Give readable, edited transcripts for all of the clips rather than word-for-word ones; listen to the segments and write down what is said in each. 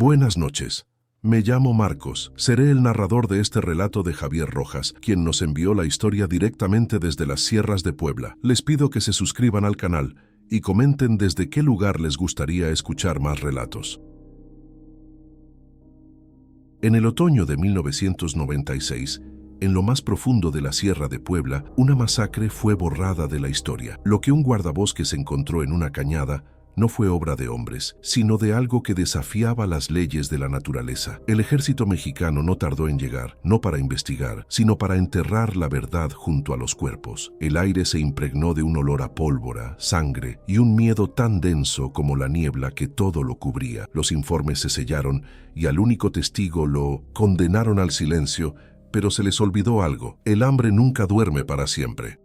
Buenas noches. Me llamo Marcos. Seré el narrador de este relato de Javier Rojas, quien nos envió la historia directamente desde las sierras de Puebla. Les pido que se suscriban al canal y comenten desde qué lugar les gustaría escuchar más relatos. En el otoño de 1996, en lo más profundo de la Sierra de Puebla, una masacre fue borrada de la historia. Lo que un guardabosques encontró en una cañada no fue obra de hombres, sino de algo que desafiaba las leyes de la naturaleza. El ejército mexicano no tardó en llegar, no para investigar, sino para enterrar la verdad junto a los cuerpos. El aire se impregnó de un olor a pólvora, sangre y un miedo tan denso como la niebla que todo lo cubría. Los informes se sellaron y al único testigo lo condenaron al silencio, pero se les olvidó algo: el hambre nunca duerme para siempre.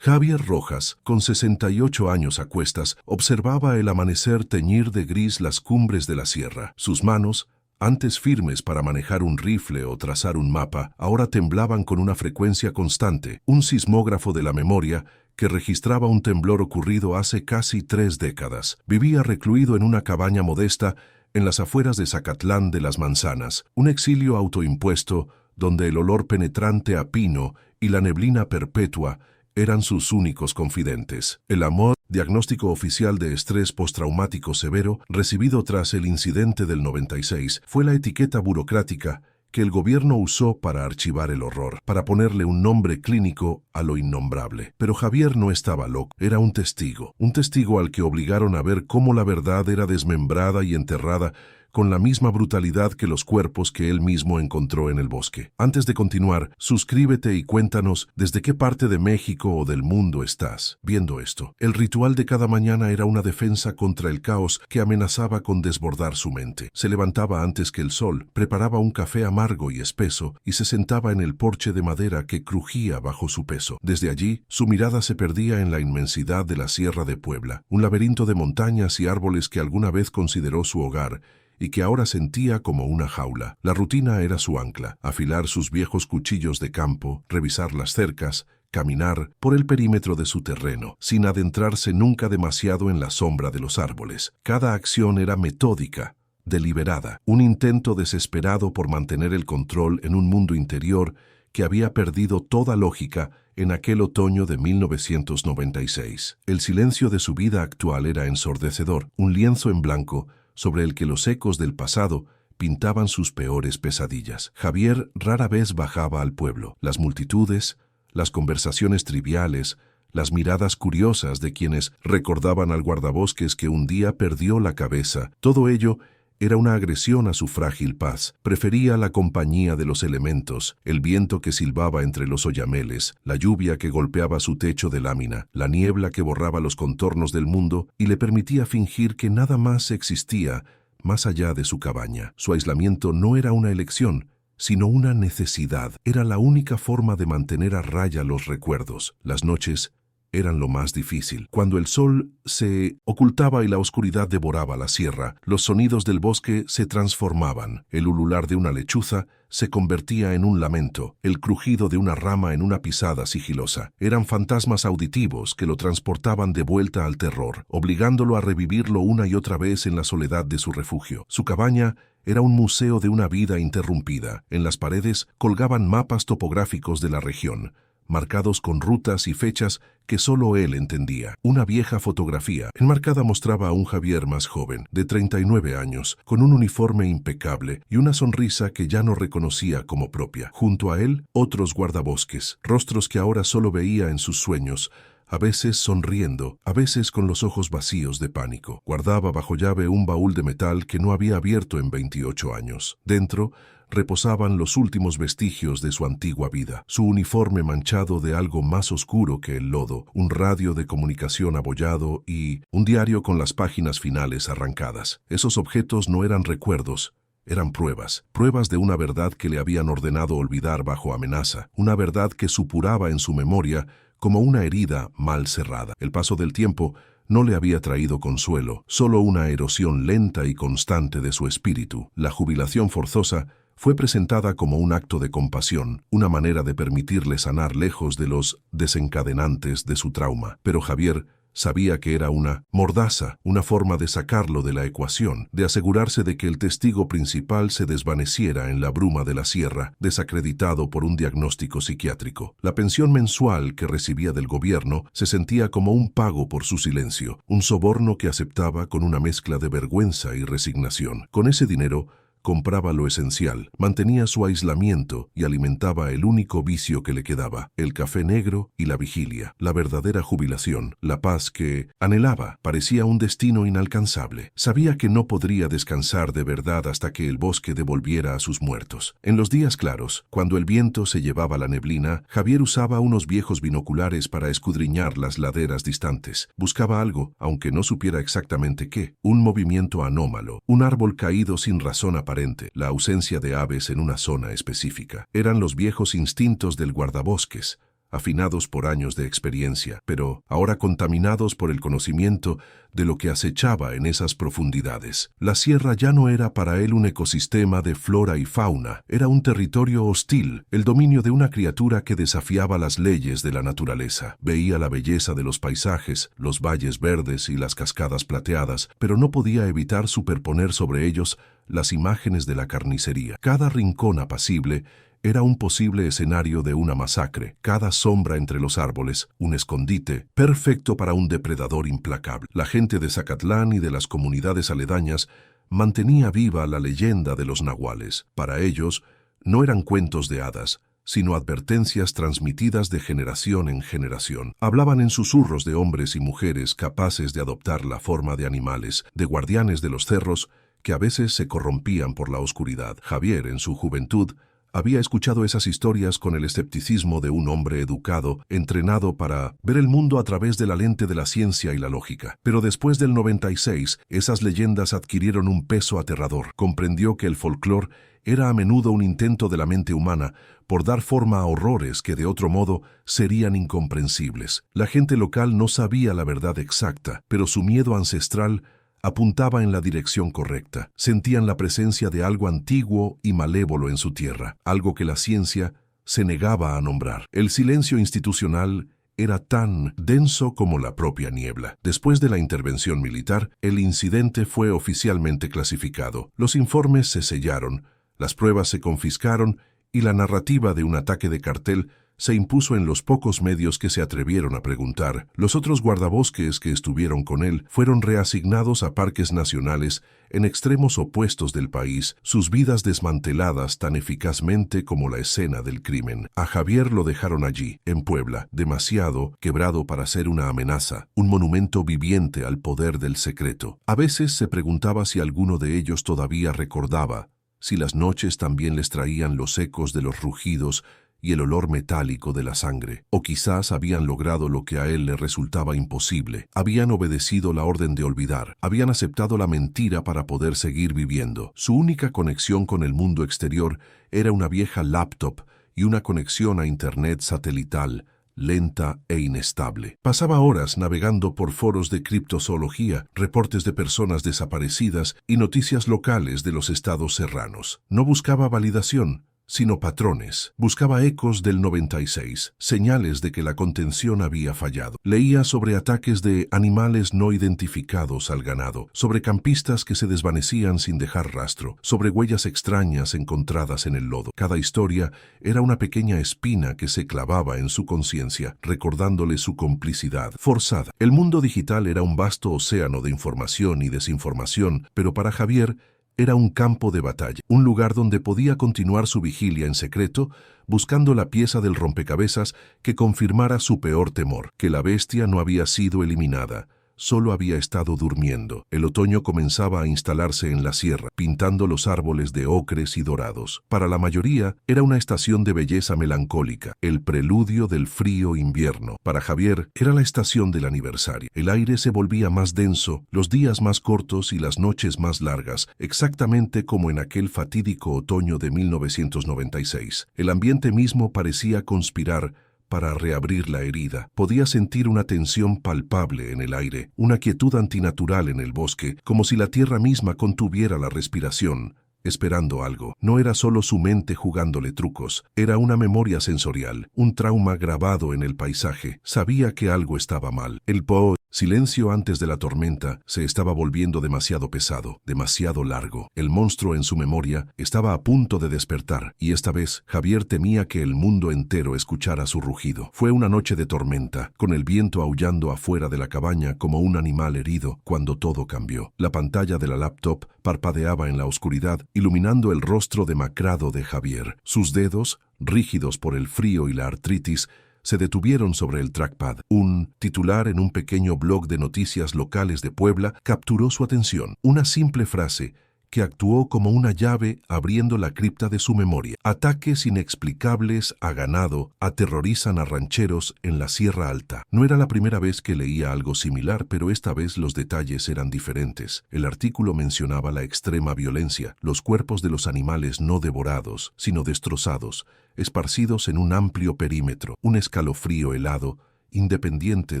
Javier Rojas, con 68 años a cuestas, observaba el amanecer teñir de gris las cumbres de la sierra. Sus manos, antes firmes para manejar un rifle o trazar un mapa, ahora temblaban con una frecuencia constante, un sismógrafo de la memoria que registraba un temblor ocurrido hace casi 3 décadas. Vivía recluido en una cabaña modesta en las afueras de Zacatlán de las Manzanas, un exilio autoimpuesto donde el olor penetrante a pino y la neblina perpetua eran sus únicos confidentes. El amor, diagnóstico oficial de estrés postraumático severo, recibido tras el incidente del 96, fue la etiqueta burocrática que el gobierno usó para archivar el horror, para ponerle un nombre clínico a lo innombrable. Pero Javier no estaba loco, era un testigo al que obligaron a ver cómo la verdad era desmembrada y enterrada con la misma brutalidad que los cuerpos que él mismo encontró en el bosque. Antes de continuar, suscríbete y cuéntanos desde qué parte de México o del mundo estás viendo esto. El ritual de cada mañana era una defensa contra el caos que amenazaba con desbordar su mente. Se levantaba antes que el sol, preparaba un café amargo y espeso y se sentaba en el porche de madera que crujía bajo su peso. Desde allí, su mirada se perdía en la inmensidad de la Sierra de Puebla, un laberinto de montañas y árboles que alguna vez consideró su hogar y que ahora sentía como una jaula. La rutina era su ancla: afilar sus viejos cuchillos de campo, revisar las cercas, caminar por el perímetro de su terreno, sin adentrarse nunca demasiado en la sombra de los árboles. Cada acción era metódica, deliberada, un intento desesperado por mantener el control en un mundo interior que había perdido toda lógica en aquel otoño de 1996. El silencio de su vida actual era ensordecedor, un lienzo en blanco sobre el que los ecos del pasado pintaban sus peores pesadillas. Javier rara vez bajaba al pueblo. Las multitudes, las conversaciones triviales, las miradas curiosas de quienes recordaban al guardabosques que un día perdió la cabeza, todo ello era una agresión a su frágil paz. Prefería la compañía de los elementos, el viento que silbaba entre los oyameles, la lluvia que golpeaba su techo de lámina, la niebla que borraba los contornos del mundo y le permitía fingir que nada más existía más allá de su cabaña. Su aislamiento no era una elección, sino una necesidad. Era la única forma de mantener a raya los recuerdos. Las noches eran lo más difícil. Cuando el sol se ocultaba y la oscuridad devoraba la sierra, los sonidos del bosque se transformaban. El ulular de una lechuza se convertía en un lamento, el crujido de una rama en una pisada sigilosa. Eran fantasmas auditivos que lo transportaban de vuelta al terror, obligándolo a revivirlo una y otra vez en la soledad de su refugio. Su cabaña era un museo de una vida interrumpida. En las paredes colgaban mapas topográficos de la región, marcados con rutas y fechas que solo él entendía. Una vieja fotografía enmarcada mostraba a un Javier más joven, de 39 años, con un uniforme impecable y una sonrisa que ya no reconocía como propia. Junto a él, otros guardabosques, rostros que ahora solo veía en sus sueños, a veces sonriendo, a veces con los ojos vacíos de pánico. Guardaba bajo llave un baúl de metal que no había abierto en 28 años. Dentro reposaban los últimos vestigios de su antigua vida, su uniforme manchado de algo más oscuro que el lodo, un radio de comunicación abollado y un diario con las páginas finales arrancadas. Esos objetos no eran recuerdos, eran pruebas de una verdad que le habían ordenado olvidar bajo amenaza, una verdad que supuraba en su memoria como una herida mal cerrada. El paso del tiempo no le había traído consuelo, solo una erosión lenta y constante de su espíritu. La jubilación forzosa fue presentada como un acto de compasión, una manera de permitirle sanar lejos de los desencadenantes de su trauma. Pero Javier Sabía que era una mordaza, una forma de sacarlo de la ecuación, de asegurarse de que el testigo principal se desvaneciera en la bruma de la sierra, desacreditado por un diagnóstico psiquiátrico. La pensión mensual que recibía del gobierno se sentía como un pago por su silencio, un soborno que aceptaba con una mezcla de vergüenza y resignación. Con ese dinero, compraba lo esencial, mantenía su aislamiento y alimentaba el único vicio que le quedaba, el café negro y la vigilia, la verdadera jubilación, la paz que anhelaba. Parecía un destino inalcanzable. Sabía que no podría descansar de verdad hasta que el bosque devolviera a sus muertos. En los días claros, cuando el viento se llevaba la neblina, Javier usaba unos viejos binoculares para escudriñar las laderas distantes. Buscaba algo, aunque no supiera exactamente qué, un movimiento anómalo, un árbol caído sin razón aparente, la ausencia de aves en una zona específica. Eran los viejos instintos del guardabosques, afinados por años de experiencia, pero ahora contaminados por el conocimiento de lo que acechaba en esas profundidades. La sierra ya no era para él un ecosistema de flora y fauna, era un territorio hostil, el dominio de una criatura que desafiaba las leyes de la naturaleza. Veía la belleza de los paisajes, los valles verdes y las cascadas plateadas, pero no podía evitar superponer sobre ellos las imágenes de la carnicería. Cada rincón apacible era un posible escenario de una masacre, cada sombra entre los árboles, un escondite, perfecto para un depredador implacable. La gente de Zacatlán y de las comunidades aledañas mantenía viva la leyenda de los nahuales. Para ellos, no eran cuentos de hadas, sino advertencias transmitidas de generación en generación. Hablaban en susurros de hombres y mujeres capaces de adoptar la forma de animales, de guardianes de los cerros, que a veces se corrompían por la oscuridad. Javier, en su juventud, había escuchado esas historias con el escepticismo de un hombre educado, entrenado para ver el mundo a través de la lente de la ciencia y la lógica. Pero después del 96, esas leyendas adquirieron un peso aterrador. Comprendió que el folclore era a menudo un intento de la mente humana por dar forma a horrores que de otro modo serían incomprensibles. La gente local no sabía la verdad exacta, pero su miedo ancestral apuntaba en la dirección correcta. Sentían la presencia de algo antiguo y malévolo en su tierra, algo que la ciencia se negaba a nombrar. El silencio institucional era tan denso como la propia niebla. Después de la intervención militar, el incidente fue oficialmente clasificado. Los informes se sellaron, las pruebas se confiscaron y la narrativa de un ataque de cartel se impuso en los pocos medios que se atrevieron a preguntar. Los otros guardabosques que estuvieron con él fueron reasignados a parques nacionales en extremos opuestos del país, sus vidas desmanteladas tan eficazmente como la escena del crimen. A Javier lo dejaron allí, en Puebla, demasiado quebrado para ser una amenaza, un monumento viviente al poder del secreto. A veces se preguntaba si alguno de ellos todavía recordaba, si las noches también les traían los ecos de los rugidos y el olor metálico de la sangre, o quizás habían logrado lo que a él le resultaba imposible. Habían obedecido la orden de olvidar, habían aceptado la mentira para poder seguir viviendo. Su única conexión con el mundo exterior era una vieja laptop y una conexión a internet satelital, lenta e inestable. Pasaba horas navegando por foros de criptozoología, reportes de personas desaparecidas y noticias locales de los estados serranos. No buscaba validación, sino patrones. Buscaba ecos del 96, señales de que la contención había fallado. Leía sobre ataques de animales no identificados al ganado, sobre campistas que se desvanecían sin dejar rastro, sobre huellas extrañas encontradas en el lodo. Cada historia era una pequeña espina que se clavaba en su conciencia, recordándole su complicidad forzada. El mundo digital era un vasto océano de información y desinformación, pero para Javier era un campo de batalla, un lugar donde podía continuar su vigilia en secreto, buscando la pieza del rompecabezas que confirmara su peor temor, que la bestia no había sido eliminada, solo había estado durmiendo. El otoño comenzaba a instalarse en la sierra, pintando los árboles de ocres y dorados. Para la mayoría, era una estación de belleza melancólica, el preludio del frío invierno. Para Javier, era la estación del aniversario. El aire se volvía más denso, los días más cortos y las noches más largas, exactamente como en aquel fatídico otoño de 1996. El ambiente mismo parecía conspirar para reabrir la herida. Podía sentir una tensión palpable en el aire, una quietud antinatural en el bosque, como si la tierra misma contuviera la respiración, esperando algo. No era solo su mente jugándole trucos, era una memoria sensorial, un trauma grabado en el paisaje. Sabía que algo estaba mal. El silencio antes de la tormenta se estaba volviendo demasiado pesado, demasiado largo. El monstruo en su memoria estaba a punto de despertar, y esta vez Javier temía que el mundo entero escuchara su rugido. Fue una noche de tormenta, con el viento aullando afuera de la cabaña como un animal herido, cuando todo cambió. La pantalla de la laptop parpadeaba en la oscuridad, iluminando el rostro demacrado de Javier. Sus dedos, rígidos por el frío y la artritis, se detuvieron sobre el trackpad. Un titular en un pequeño blog de noticias locales de Puebla capturó su atención. Una simple frase que actuó como una llave abriendo la cripta de su memoria. Ataques inexplicables a ganado aterrorizan a rancheros en la Sierra Alta. No era la primera vez que leía algo similar, pero esta vez los detalles eran diferentes. El artículo mencionaba la extrema violencia, los cuerpos de los animales no devorados, sino destrozados, esparcidos en un amplio perímetro. Un escalofrío helado, independiente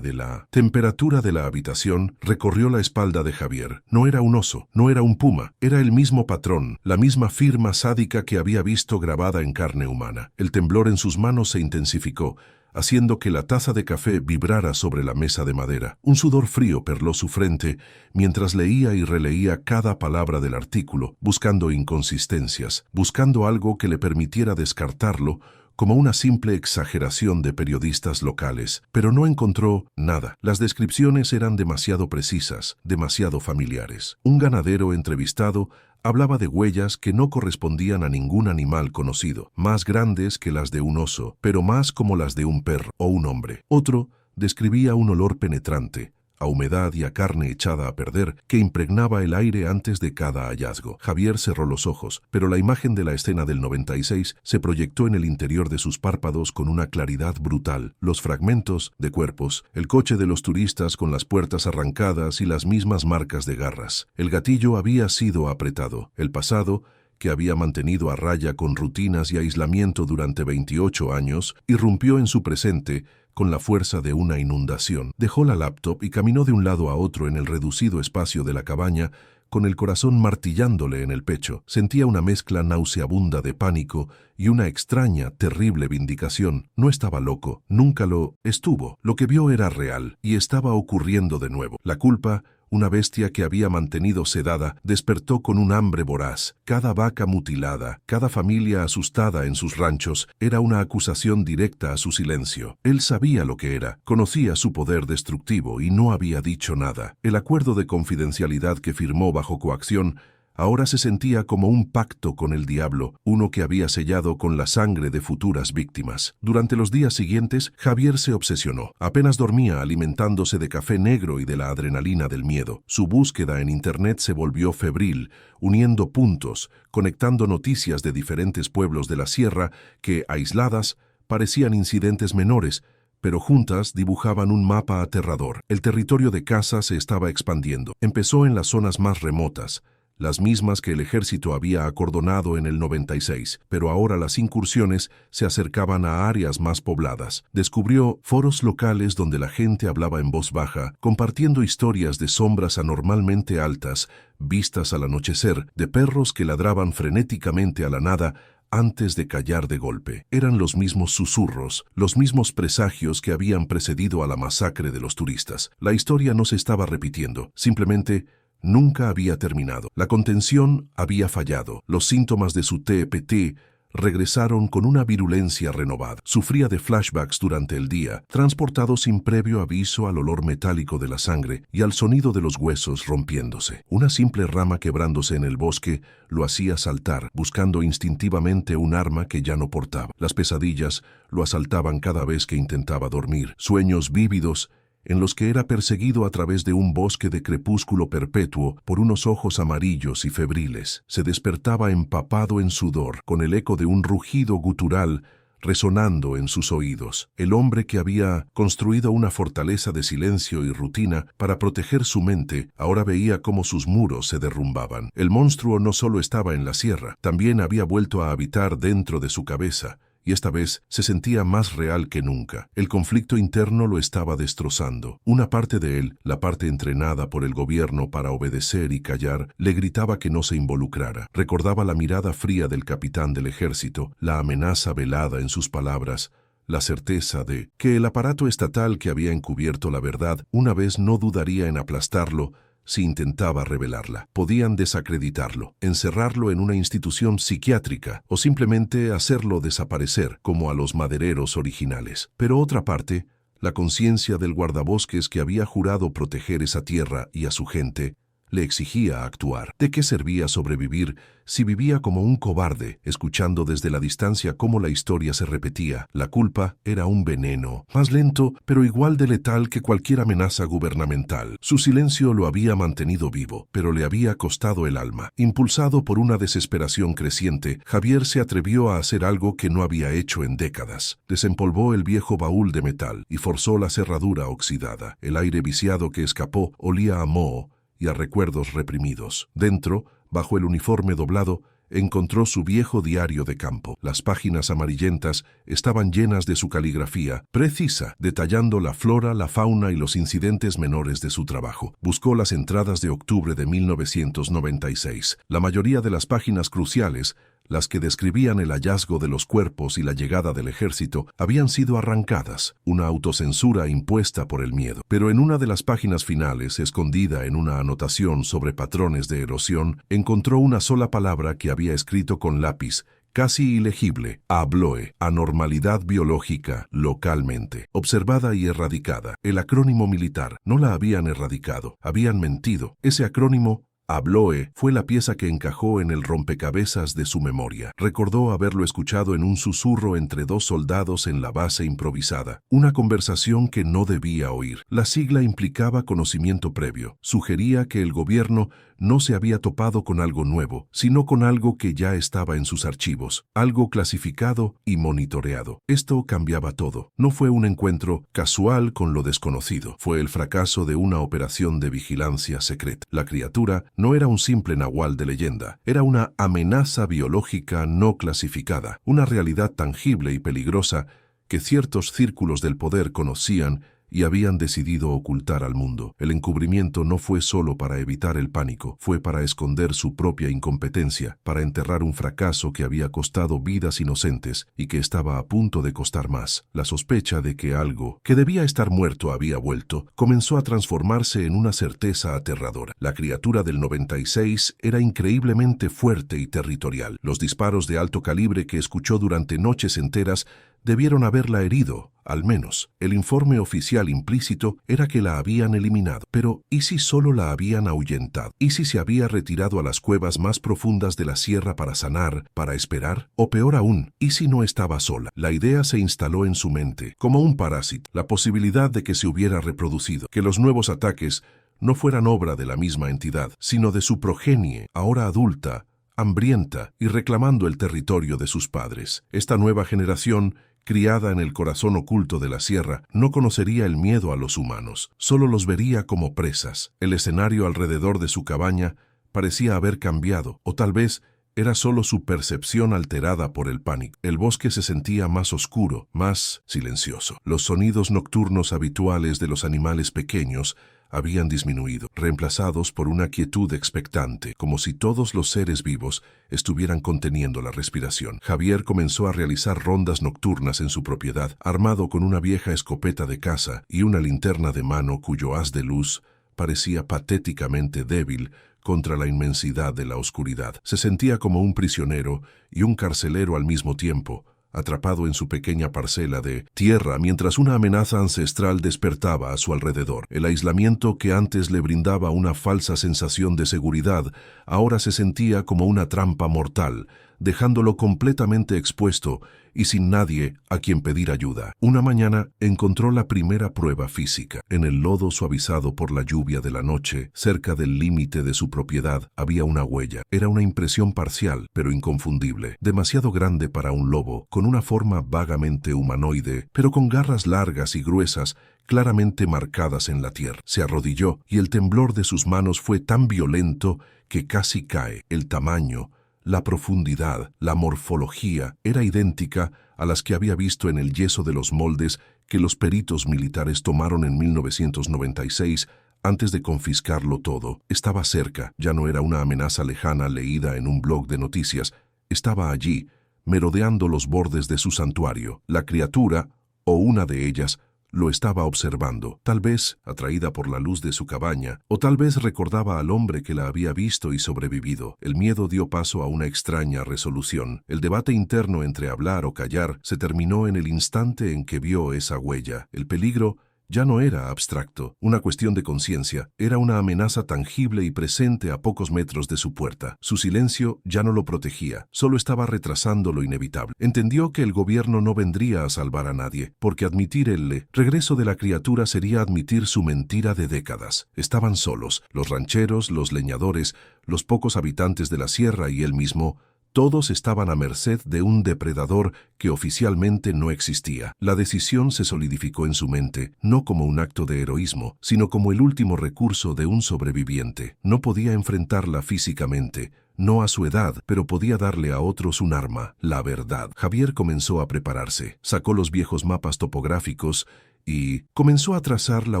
de la temperatura de la habitación, recorrió la espalda de Javier. No era un oso, no era un puma, era el mismo patrón, la misma firma sádica que había visto grabada en carne humana. El temblor en sus manos se intensificó, haciendo que la taza de café vibrara sobre la mesa de madera. Un sudor frío perló su frente mientras leía y releía cada palabra del artículo, buscando inconsistencias, buscando algo que le permitiera descartarlo como una simple exageración de periodistas locales, pero no encontró nada. Las descripciones eran demasiado precisas, demasiado familiares. Un ganadero entrevistado hablaba de huellas que no correspondían a ningún animal conocido, más grandes que las de un oso, pero más como las de un perro o un hombre. Otro describía un olor penetrante, a humedad y a carne echada a perder, que impregnaba el aire antes de cada hallazgo. Javier cerró los ojos, pero la imagen de la escena del 96 se proyectó en el interior de sus párpados con una claridad brutal. Los fragmentos de cuerpos, el coche de los turistas con las puertas arrancadas y las mismas marcas de garras. El gatillo había sido apretado. El pasado, que había mantenido a raya con rutinas y aislamiento durante 28 años, irrumpió en su presente con la fuerza de una inundación. Dejó la laptop y caminó de un lado a otro en el reducido espacio de la cabaña, con el corazón martillándole en el pecho. Sentía una mezcla nauseabunda de pánico y una extraña, terrible vindicación. No estaba loco, nunca lo estuvo. Lo que vio era real y estaba ocurriendo de nuevo. La culpa, una bestia que había mantenido sedada, despertó con un hambre voraz. Cada vaca mutilada, cada familia asustada en sus ranchos, era una acusación directa a su silencio. Él sabía lo que era, conocía su poder destructivo y no había dicho nada. El acuerdo de confidencialidad que firmó bajo coacción ahora se sentía como un pacto con el diablo, uno que había sellado con la sangre de futuras víctimas. Durante los días siguientes, Javier se obsesionó. Apenas dormía alimentándose de café negro y de la adrenalina del miedo. Su búsqueda en Internet se volvió febril, uniendo puntos, conectando noticias de diferentes pueblos de la sierra que, aisladas, parecían incidentes menores, pero juntas dibujaban un mapa aterrador. El territorio de caza se estaba expandiendo. Empezó en las zonas más remotas, las mismas que el ejército había acordonado en el 96, pero ahora las incursiones se acercaban a áreas más pobladas. Descubrió foros locales donde la gente hablaba en voz baja, compartiendo historias de sombras anormalmente altas, vistas al anochecer, de perros que ladraban frenéticamente a la nada antes de callar de golpe. Eran los mismos susurros, los mismos presagios que habían precedido a la masacre de los turistas. La historia no se estaba repitiendo, simplemente nunca había terminado. La contención había fallado. Los síntomas de su TPT regresaron con una virulencia renovada. Sufría de flashbacks durante el día, transportado sin previo aviso al olor metálico de la sangre y al sonido de los huesos rompiéndose. Una simple rama quebrándose en el bosque lo hacía saltar, buscando instintivamente un arma que ya no portaba. Las pesadillas lo asaltaban cada vez que intentaba dormir. Sueños vívidos en los que era perseguido a través de un bosque de crepúsculo perpetuo por unos ojos amarillos y febriles. Se despertaba empapado en sudor, con el eco de un rugido gutural resonando en sus oídos. El hombre que había construido una fortaleza de silencio y rutina para proteger su mente, ahora veía cómo sus muros se derrumbaban. El monstruo no solo estaba en la sierra, también había vuelto a habitar dentro de su cabeza, y esta vez se sentía más real que nunca. El conflicto interno lo estaba destrozando. Una parte de él, la parte entrenada por el gobierno para obedecer y callar, le gritaba que no se involucrara. Recordaba la mirada fría del capitán del ejército, la amenaza velada en sus palabras, la certeza de que el aparato estatal que había encubierto la verdad una vez no dudaría en aplastarlo si intentaba revelarla. Podían desacreditarlo, encerrarlo en una institución psiquiátrica o simplemente hacerlo desaparecer, como a los madereros originales. Pero otra parte, la conciencia del guardabosques que había jurado proteger esa tierra y a su gente, le exigía actuar. ¿De qué servía sobrevivir si vivía como un cobarde, escuchando desde la distancia cómo la historia se repetía? La culpa era un veneno, más lento, pero igual de letal que cualquier amenaza gubernamental. Su silencio lo había mantenido vivo, pero le había costado el alma. Impulsado por una desesperación creciente, Javier se atrevió a hacer algo que no había hecho en décadas. Desempolvó el viejo baúl de metal y forzó la cerradura oxidada. El aire viciado que escapó olía a moho y a recuerdos reprimidos. Dentro, bajo el uniforme doblado, encontró su viejo diario de campo. Las páginas amarillentas estaban llenas de su caligrafía, precisa, detallando la flora, la fauna y los incidentes menores de su trabajo. Buscó las entradas de octubre de 1996. La mayoría de las páginas cruciales, las que describían el hallazgo de los cuerpos y la llegada del ejército, habían sido arrancadas, una autocensura impuesta por el miedo. Pero en una de las páginas finales, escondida en una anotación sobre patrones de erosión, encontró una sola palabra que había escrito con lápiz, casi ilegible: ABLOE, anormalidad biológica, localmente, observada y erradicada. El acrónimo militar. No la habían erradicado, habían mentido. Ese acrónimo, ABLOE, fue la pieza que encajó en el rompecabezas de su memoria. Recordó haberlo escuchado en un susurro entre dos soldados en la base improvisada. Una conversación que no debía oír. La sigla implicaba conocimiento previo. Sugería que el gobierno no se había topado con algo nuevo, sino con algo que ya estaba en sus archivos, algo clasificado y monitoreado. Esto cambiaba todo. No fue un encuentro casual con lo desconocido. Fue el fracaso de una operación de vigilancia secreta. La criatura no era un simple nahual de leyenda, era una amenaza biológica no clasificada, una realidad tangible y peligrosa que ciertos círculos del poder conocían y habían decidido ocultar al mundo. El encubrimiento no fue solo para evitar el pánico, fue para esconder su propia incompetencia, para enterrar un fracaso que había costado vidas inocentes y que estaba a punto de costar más. La sospecha de que algo que debía estar muerto había vuelto comenzó a transformarse en una certeza aterradora. La criatura del 96 era increíblemente fuerte y territorial. Los disparos de alto calibre que escuchó durante noches enteras debieron haberla herido, al menos. El informe oficial implícito era que la habían eliminado. Pero, ¿y si solo la habían ahuyentado? ¿Y si se había retirado a las cuevas más profundas de la sierra para sanar, para esperar? O peor aún, ¿y si no estaba sola? La idea se instaló en su mente, como un parásito, la posibilidad de que se hubiera reproducido, que los nuevos ataques no fueran obra de la misma entidad, sino de su progenie, ahora adulta, hambrienta y reclamando el territorio de sus padres. Esta nueva generación, criada en el corazón oculto de la sierra, no conocería el miedo a los humanos, solo los vería como presas. El escenario alrededor de su cabaña parecía haber cambiado, o tal vez era solo su percepción alterada por el pánico. El bosque se sentía más oscuro, más silencioso. Los sonidos nocturnos habituales de los animales pequeños habían disminuido, reemplazados por una quietud expectante, como si todos los seres vivos estuvieran conteniendo la respiración. Javier comenzó a realizar rondas nocturnas en su propiedad, armado con una vieja escopeta de caza y una linterna de mano cuyo haz de luz parecía patéticamente débil contra la inmensidad de la oscuridad. Se sentía como un prisionero y un carcelero al mismo tiempo, atrapado en su pequeña parcela de tierra mientras una amenaza ancestral despertaba a su alrededor. El aislamiento que antes le brindaba una falsa sensación de seguridad, ahora se sentía como una trampa mortal, dejándolo completamente expuesto y sin nadie a quien pedir ayuda. Una mañana encontró la primera prueba física. En el lodo suavizado por la lluvia de la noche, cerca del límite de su propiedad, había una huella. Era una impresión parcial, pero inconfundible, demasiado grande para un lobo, con una forma vagamente humanoide, pero con garras largas y gruesas, claramente marcadas en la tierra. Se arrodilló y el temblor de sus manos fue tan violento que casi cae. El tamaño, la profundidad, la morfología, era idéntica a las que había visto en el yeso de los moldes que los peritos militares tomaron en 1996 antes de confiscarlo todo. Estaba cerca, ya no era una amenaza lejana leída en un blog de noticias. Estaba allí, merodeando los bordes de su santuario. La criatura, o una de ellas, lo estaba observando, tal vez atraída por la luz de su cabaña, o tal vez recordaba al hombre que la había visto y sobrevivido. El miedo dio paso a una extraña resolución. El debate interno entre hablar o callar se terminó en el instante en que vio esa huella. El peligro ya no era abstracto, una cuestión de conciencia, era una amenaza tangible y presente a pocos metros de su puerta. Su silencio ya no lo protegía, solo estaba retrasando lo inevitable. Entendió que el gobierno no vendría a salvar a nadie, porque admitir el regreso de la criatura sería admitir su mentira de décadas. Estaban solos, los rancheros, los leñadores, los pocos habitantes de la sierra y él mismo. Todos estaban a merced de un depredador que oficialmente no existía. La decisión se solidificó en su mente, no como un acto de heroísmo, sino como el último recurso de un sobreviviente. No podía enfrentarla físicamente, no a su edad, pero podía darle a otros un arma, la verdad. Javier comenzó a prepararse, sacó los viejos mapas topográficos y comenzó a trazar la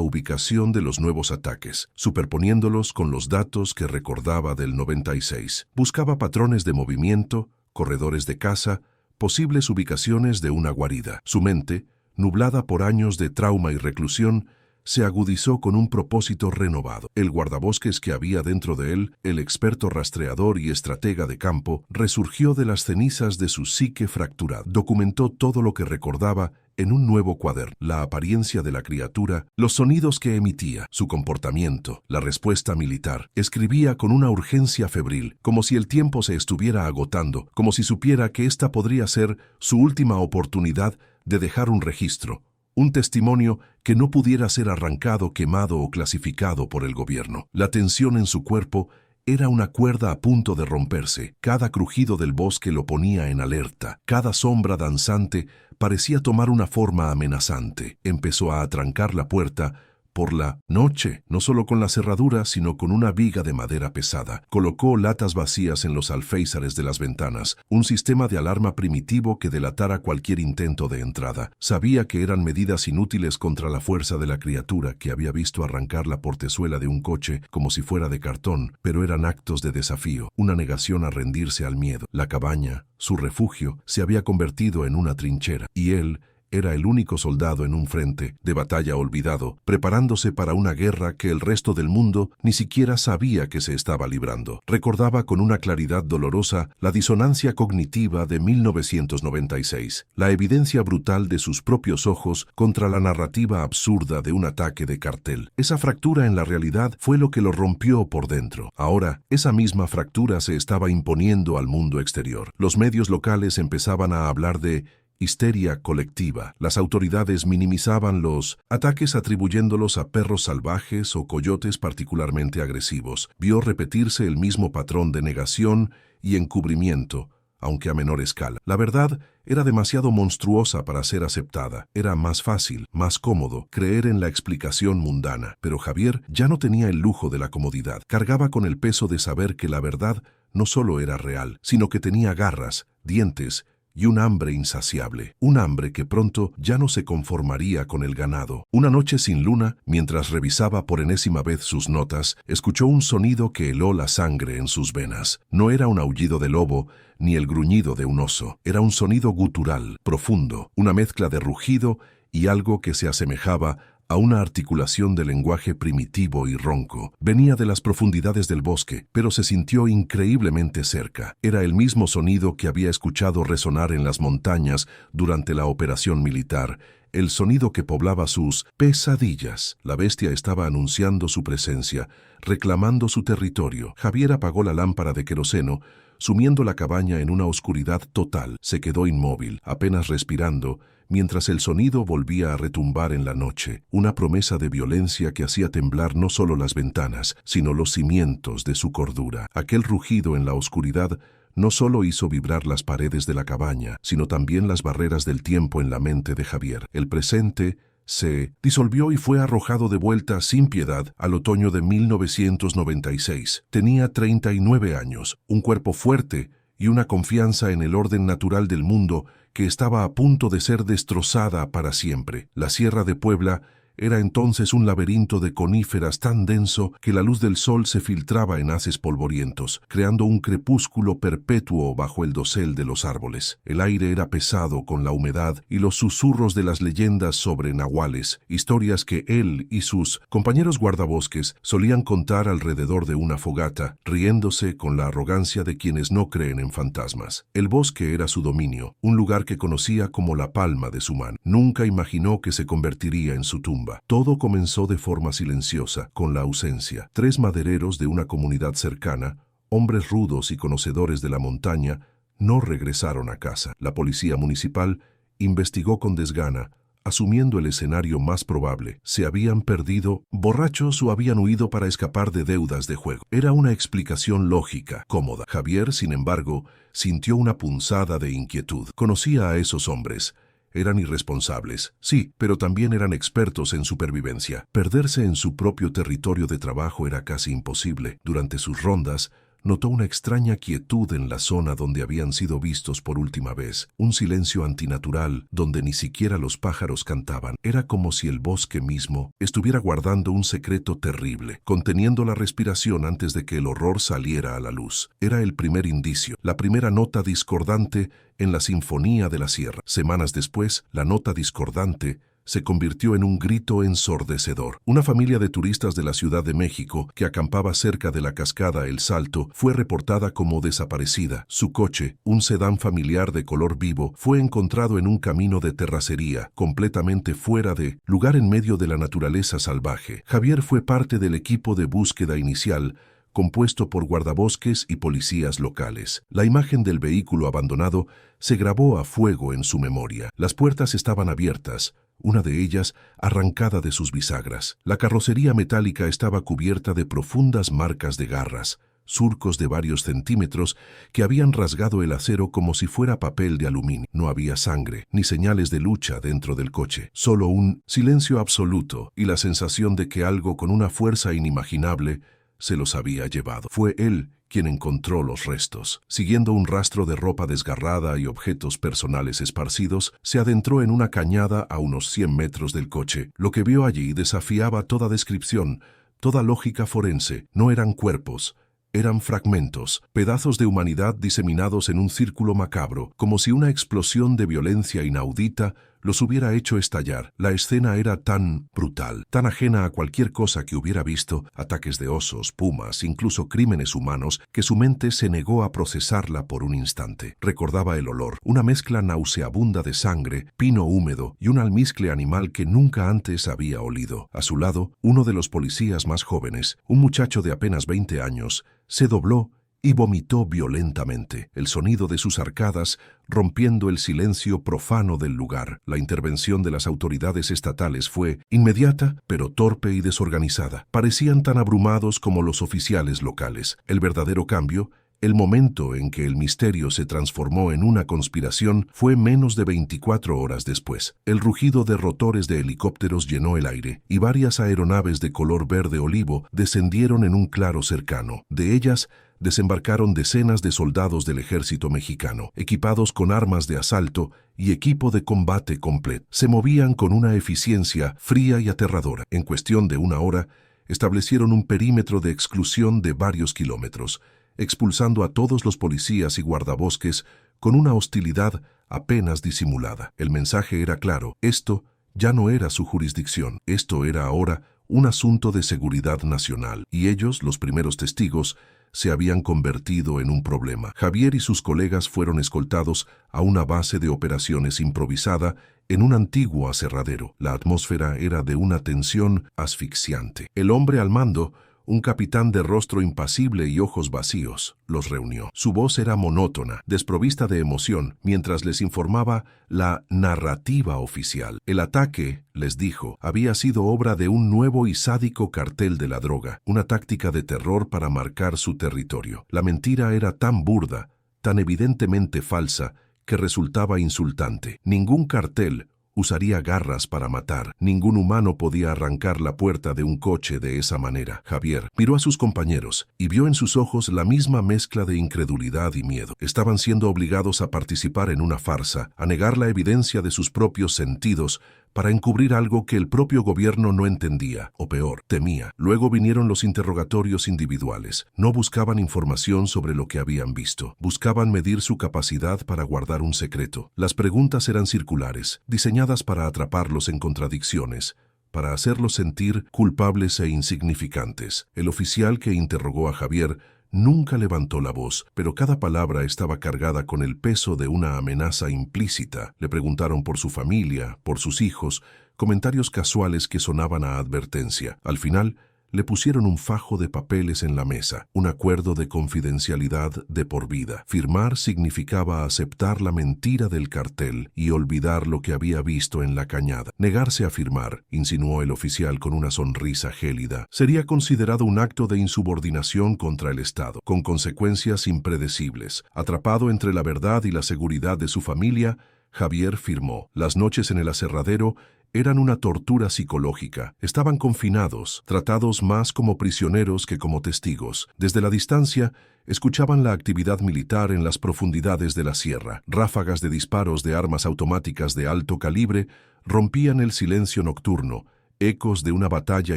ubicación de los nuevos ataques, superponiéndolos con los datos que recordaba del 96. Buscaba patrones de movimiento, corredores de caza, posibles ubicaciones de una guarida. Su mente, nublada por años de trauma y reclusión, se agudizó con un propósito renovado. El guardabosques que había dentro de él, el experto rastreador y estratega de campo, resurgió de las cenizas de su psique fracturada. Documentó todo lo que recordaba en un nuevo cuaderno: la apariencia de la criatura, los sonidos que emitía, su comportamiento, la respuesta militar. Escribía con una urgencia febril, como si el tiempo se estuviera agotando, como si supiera que esta podría ser su última oportunidad de dejar un registro, un testimonio que no pudiera ser arrancado, quemado o clasificado por el gobierno. La tensión en su cuerpo era una cuerda a punto de romperse. Cada crujido del bosque lo ponía en alerta. Cada sombra danzante parecía tomar una forma amenazante. Empezó a atrancar la puerta por la noche, no solo con la cerradura, sino con una viga de madera pesada. Colocó latas vacías en los alféizares de las ventanas, un sistema de alarma primitivo que delatara cualquier intento de entrada. Sabía que eran medidas inútiles contra la fuerza de la criatura que había visto arrancar la portezuela de un coche como si fuera de cartón, pero eran actos de desafío, una negación a rendirse al miedo. La cabaña, su refugio, se había convertido en una trinchera, y él era el único soldado en un frente de batalla olvidado, preparándose para una guerra que el resto del mundo ni siquiera sabía que se estaba librando. Recordaba con una claridad dolorosa la disonancia cognitiva de 1996, la evidencia brutal de sus propios ojos contra la narrativa absurda de un ataque de cartel. Esa fractura en la realidad fue lo que lo rompió por dentro. Ahora, esa misma fractura se estaba imponiendo al mundo exterior. Los medios locales empezaban a hablar de histeria colectiva. Las autoridades minimizaban los ataques atribuyéndolos a perros salvajes o coyotes particularmente agresivos. Vio repetirse el mismo patrón de negación y encubrimiento, aunque a menor escala. La verdad era demasiado monstruosa para ser aceptada. Era más fácil, más cómodo, creer en la explicación mundana. Pero Javier ya no tenía el lujo de la comodidad. Cargaba con el peso de saber que la verdad no solo era real, sino que tenía garras, dientes y un hambre insaciable, un hambre que pronto ya no se conformaría con el ganado. Una noche sin luna, mientras revisaba por enésima vez sus notas, escuchó un sonido que heló la sangre en sus venas. No era un aullido de lobo, ni el gruñido de un oso. Era un sonido gutural, profundo, una mezcla de rugido y algo que se asemejaba a una articulación de lenguaje primitivo y ronco. Venía de las profundidades del bosque, pero se sintió increíblemente cerca. Era el mismo sonido que había escuchado resonar en las montañas durante la operación militar, el sonido que poblaba sus pesadillas. La bestia estaba anunciando su presencia, reclamando su territorio. Javier apagó la lámpara de queroseno, sumiendo la cabaña en una oscuridad total. Se quedó inmóvil, apenas respirando, mientras el sonido volvía a retumbar en la noche, una promesa de violencia que hacía temblar no solo las ventanas, sino los cimientos de su cordura. Aquel rugido en la oscuridad no solo hizo vibrar las paredes de la cabaña, sino también las barreras del tiempo en la mente de Javier. El presente se disolvió y fue arrojado de vuelta sin piedad al otoño de 1996. Tenía 39 años, un cuerpo fuerte y una confianza en el orden natural del mundo que estaba a punto de ser destrozada para siempre. La Sierra de Puebla era entonces un laberinto de coníferas tan denso que la luz del sol se filtraba en haces polvorientos, creando un crepúsculo perpetuo bajo el dosel de los árboles. El aire era pesado con la humedad y los susurros de las leyendas sobre nahuales, historias que él y sus compañeros guardabosques solían contar alrededor de una fogata, riéndose con la arrogancia de quienes no creen en fantasmas. El bosque era su dominio, un lugar que conocía como la palma de su mano. Nunca imaginó que se convertiría en su tumba. Todo comenzó de forma silenciosa, con la ausencia. 3 madereros de una comunidad cercana, hombres rudos y conocedores de la montaña, no regresaron a casa. La policía municipal investigó con desgana, asumiendo el escenario más probable. Se habían perdido, borrachos o habían huido para escapar de deudas de juego. Era una explicación lógica, cómoda. Javier, sin embargo, sintió una punzada de inquietud. Conocía a esos hombres. Eran irresponsables, sí, pero también eran expertos en supervivencia. Perderse en su propio territorio de trabajo era casi imposible. Durante sus rondas, notó una extraña quietud en la zona donde habían sido vistos por última vez. Un silencio antinatural donde ni siquiera los pájaros cantaban. Era como si el bosque mismo estuviera guardando un secreto terrible, conteniendo la respiración antes de que el horror saliera a la luz. Era el primer indicio, la primera nota discordante en la sinfonía de la sierra. Semanas después, la nota discordante se convirtió en un grito ensordecedor. Una familia de turistas de la Ciudad de México que acampaba cerca de la cascada El Salto fue reportada como desaparecida. Su coche, un sedán familiar de color vivo, fue encontrado en un camino de terracería, completamente fuera de lugar en medio de la naturaleza salvaje. Javier fue parte del equipo de búsqueda inicial, compuesto por guardabosques y policías locales. La imagen del vehículo abandonado se grabó a fuego en su memoria. Las puertas estaban abiertas, una de ellas arrancada de sus bisagras. La carrocería metálica estaba cubierta de profundas marcas de garras, surcos de varios centímetros que habían rasgado el acero como si fuera papel de aluminio. No había sangre, ni señales de lucha dentro del coche, solo un silencio absoluto y la sensación de que algo con una fuerza inimaginable se los había llevado. Fue él quien encontró los restos. Siguiendo un rastro de ropa desgarrada y objetos personales esparcidos, se adentró en una cañada a unos 100 metros del coche. Lo que vio allí desafiaba toda descripción, toda lógica forense. No eran cuerpos, eran fragmentos, pedazos de humanidad diseminados en un círculo macabro, como si una explosión de violencia inaudita los hubiera hecho estallar. La escena era tan brutal, tan ajena a cualquier cosa que hubiera visto, ataques de osos, pumas, incluso crímenes humanos, que su mente se negó a procesarla por un instante. Recordaba el olor, una mezcla nauseabunda de sangre, pino húmedo y un almizcle animal que nunca antes había olido. A su lado, uno de los policías más jóvenes, un muchacho de apenas 20 años, se dobló y vomitó violentamente, el sonido de sus arcadas rompiendo el silencio profano del lugar. La intervención de las autoridades estatales fue inmediata, pero torpe y desorganizada. Parecían tan abrumados como los oficiales locales. El verdadero cambio, el momento en que el misterio se transformó en una conspiración, fue menos de 24 horas después. El rugido de rotores de helicópteros llenó el aire, y varias aeronaves de color verde olivo descendieron en un claro cercano. De ellas, desembarcaron decenas de soldados del ejército mexicano, equipados con armas de asalto y equipo de combate completo. Se movían con una eficiencia fría y aterradora. En cuestión de una hora, establecieron un perímetro de exclusión de varios kilómetros, expulsando a todos los policías y guardabosques con una hostilidad apenas disimulada. El mensaje era claro: esto ya no era su jurisdicción, esto era ahora un asunto de seguridad nacional, y ellos, los primeros testigos, se habían convertido en un problema. Javier y sus colegas fueron escoltados a una base de operaciones improvisada en un antiguo aserradero. La atmósfera era de una tensión asfixiante. El hombre al mando, un capitán de rostro impasible y ojos vacíos, los reunió. Su voz era monótona, desprovista de emoción, mientras les informaba la narrativa oficial. El ataque, les dijo, había sido obra de un nuevo y sádico cartel de la droga, una táctica de terror para marcar su territorio. La mentira era tan burda, tan evidentemente falsa, que resultaba insultante. Ningún cartel Usaría garras para matar. Ningún humano podía arrancar la puerta de un coche de esa manera. Javier miró a sus compañeros y vio en sus ojos la misma mezcla de incredulidad y miedo. Estaban siendo obligados a participar en una farsa, a negar la evidencia de sus propios sentidos para encubrir algo que el propio gobierno no entendía, o peor, temía. Luego vinieron los interrogatorios individuales. No buscaban información sobre lo que habían visto. Buscaban medir su capacidad para guardar un secreto. Las preguntas eran circulares, diseñadas para atraparlos en contradicciones, para hacerlos sentir culpables e insignificantes. El oficial que interrogó a Javier nunca levantó la voz, pero cada palabra estaba cargada con el peso de una amenaza implícita. Le preguntaron por su familia, por sus hijos, comentarios casuales que sonaban a advertencia. Al final, le pusieron un fajo de papeles en la mesa, un acuerdo de confidencialidad de por vida. Firmar significaba aceptar la mentira del cartel y olvidar lo que había visto en la cañada. Negarse a firmar, insinuó el oficial con una sonrisa gélida, sería considerado un acto de insubordinación contra el Estado, con consecuencias impredecibles. Atrapado entre la verdad y la seguridad de su familia, Javier firmó. Las noches en el aserradero eran una tortura psicológica. Estaban confinados, tratados más como prisioneros que como testigos. Desde la distancia, escuchaban la actividad militar en las profundidades de la sierra. Ráfagas de disparos de armas automáticas de alto calibre rompían el silencio nocturno, ecos de una batalla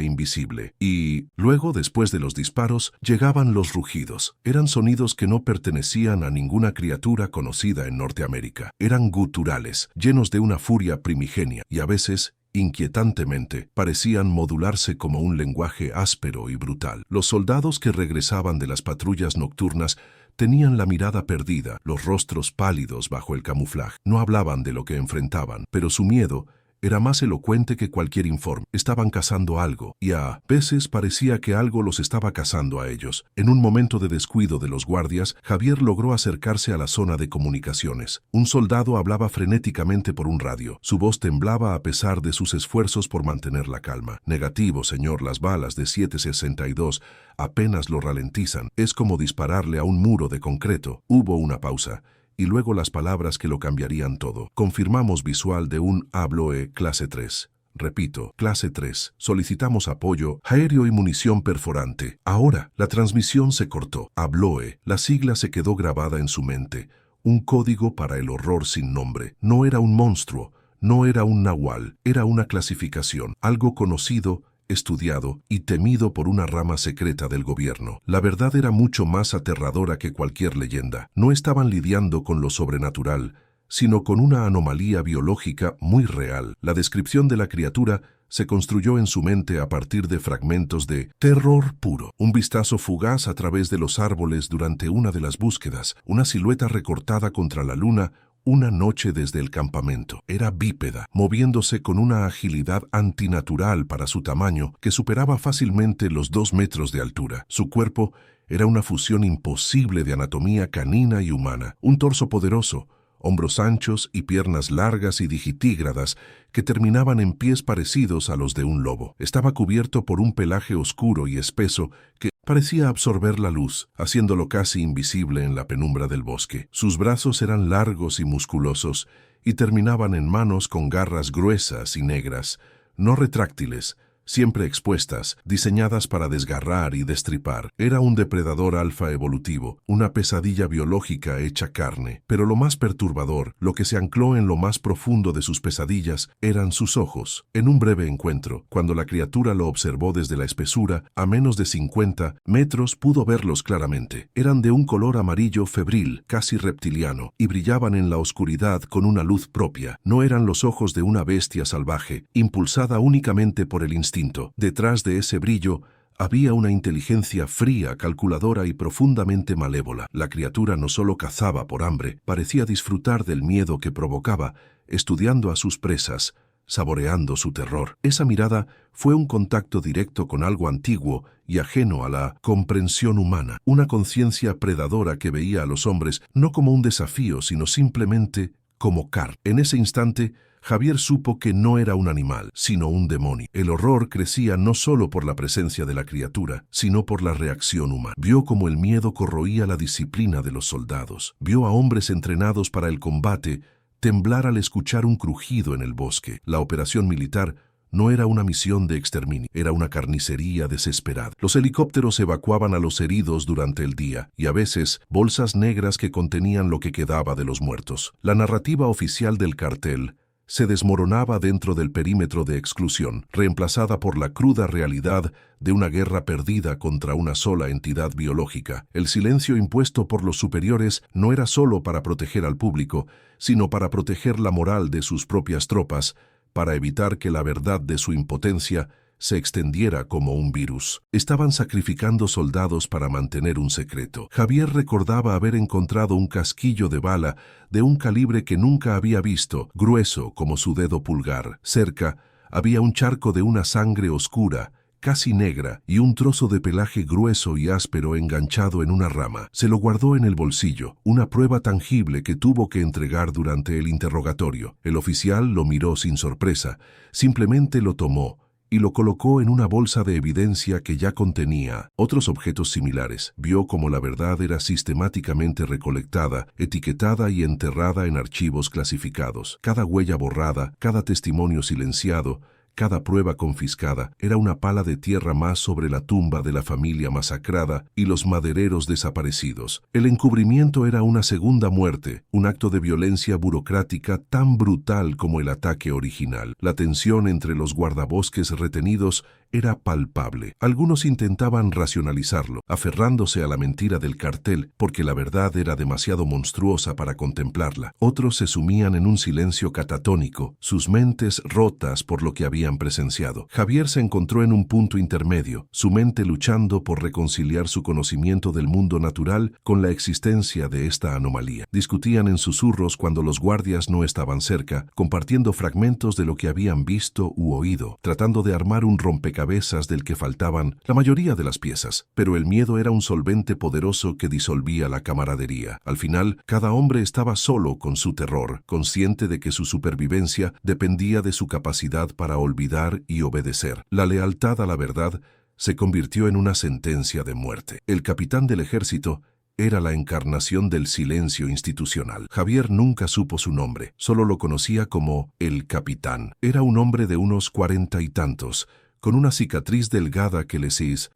invisible. Y luego, después de los disparos, llegaban los rugidos. Eran sonidos que no pertenecían a ninguna criatura conocida en Norteamérica. Eran guturales, llenos de una furia primigenia, y a veces, inquietantemente, parecían modularse como un lenguaje áspero y brutal. Los soldados que regresaban de las patrullas nocturnas tenían la mirada perdida, los rostros pálidos bajo el camuflaje. No hablaban de lo que enfrentaban, pero su miedo era más elocuente que cualquier informe. Estaban cazando algo, y a veces parecía que algo los estaba cazando a ellos. En un momento de descuido de los guardias, Javier logró acercarse a la zona de comunicaciones. Un soldado hablaba frenéticamente por un radio. Su voz temblaba a pesar de sus esfuerzos por mantener la calma. Negativo, señor, las balas de 7.62 apenas lo ralentizan. Es como dispararle a un muro de concreto. Hubo una pausa. Y luego las palabras que lo cambiarían todo. Confirmamos visual de un ABLOE clase 3. Repito, clase 3. Solicitamos apoyo aéreo y munición perforante. Ahora, la transmisión se cortó. ABLOE. La sigla se quedó grabada en su mente. Un código para el horror sin nombre. No era un monstruo, no era un nahual, era una clasificación. Algo conocido, estudiado y temido por una rama secreta del gobierno. La verdad era mucho más aterradora que cualquier leyenda. No estaban lidiando con lo sobrenatural, sino con una anomalía biológica muy real. La descripción de la criatura se construyó en su mente a partir de fragmentos de terror puro. Un vistazo fugaz a través de los árboles durante una de las búsquedas, una silueta recortada contra la luna, una noche desde el campamento. Era bípeda, moviéndose con una agilidad antinatural para su tamaño que superaba fácilmente los 2 metros de altura. Su cuerpo era una fusión imposible de anatomía canina y humana. Un torso poderoso, hombros anchos y piernas largas y digitígradas que terminaban en pies parecidos a los de un lobo. Estaba cubierto por un pelaje oscuro y espeso que parecía absorber la luz, haciéndolo casi invisible en la penumbra del bosque. Sus brazos eran largos y musculosos y terminaban en manos con garras gruesas y negras, no retráctiles, siempre expuestas, diseñadas para desgarrar y destripar. Era un depredador alfa evolutivo, una pesadilla biológica hecha carne. Pero lo más perturbador, lo que se ancló en lo más profundo de sus pesadillas, eran sus ojos. En un breve encuentro, cuando la criatura lo observó desde la espesura, a menos de 50 metros pudo verlos claramente. Eran de un color amarillo febril, casi reptiliano, y brillaban en la oscuridad con una luz propia. No eran los ojos de una bestia salvaje, impulsada únicamente por el instinto. Detrás de ese brillo había una inteligencia fría, calculadora y profundamente malévola. La criatura no solo cazaba por hambre, parecía disfrutar del miedo que provocaba, estudiando a sus presas, saboreando su terror. Esa mirada fue un contacto directo con algo antiguo y ajeno a la comprensión humana, una conciencia predadora que veía a los hombres no como un desafío, sino simplemente como carne. En ese instante, Javier supo que no era un animal, sino un demonio. El horror crecía no solo por la presencia de la criatura, sino por la reacción humana. Vio cómo el miedo corroía la disciplina de los soldados. Vio a hombres entrenados para el combate temblar al escuchar un crujido en el bosque. La operación militar no era una misión de exterminio, era una carnicería desesperada. Los helicópteros evacuaban a los heridos durante el día y a veces bolsas negras que contenían lo que quedaba de los muertos. La narrativa oficial del cartel se desmoronaba dentro del perímetro de exclusión, reemplazada por la cruda realidad de una guerra perdida contra una sola entidad biológica. El silencio impuesto por los superiores no era solo para proteger al público, sino para proteger la moral de sus propias tropas, para evitar que la verdad de su impotencia se extendiera como un virus. Estaban sacrificando soldados para mantener un secreto. Javier recordaba haber encontrado un casquillo de bala de un calibre que nunca había visto, grueso como su dedo pulgar. Cerca había un charco de una sangre oscura, casi negra, y un trozo de pelaje grueso y áspero enganchado en una rama. Se lo guardó en el bolsillo, una prueba tangible que tuvo que entregar durante el interrogatorio. El oficial lo miró sin sorpresa, simplemente lo tomó y lo colocó en una bolsa de evidencia que ya contenía otros objetos similares. Vio cómo la verdad era sistemáticamente recolectada, etiquetada y enterrada en archivos clasificados. Cada huella borrada, cada testimonio silenciado, cada prueba confiscada era una pala de tierra más sobre la tumba de la familia masacrada y los madereros desaparecidos. El encubrimiento era una segunda muerte, un acto de violencia burocrática tan brutal como el ataque original. La tensión entre los guardabosques retenidos era palpable. Algunos intentaban racionalizarlo, aferrándose a la mentira del cartel, porque la verdad era demasiado monstruosa para contemplarla. Otros se sumían en un silencio catatónico, sus mentes rotas por lo que habían presenciado. Javier se encontró en un punto intermedio, su mente luchando por reconciliar su conocimiento del mundo natural con la existencia de esta anomalía. Discutían en susurros cuando los guardias no estaban cerca, compartiendo fragmentos de lo que habían visto u oído, tratando de armar un rompecabezas del que faltaban la mayoría de las piezas, pero el miedo era un solvente poderoso que disolvía la camaradería. Al final, cada hombre estaba solo con su terror, consciente de que su supervivencia dependía de su capacidad para olvidar y obedecer. La lealtad a la verdad se convirtió en una sentencia de muerte. El capitán del ejército era la encarnación del silencio institucional. Javier nunca supo su nombre, solo lo conocía como el capitán. Era un hombre de unos 40 y tantos, con una cicatriz delgada que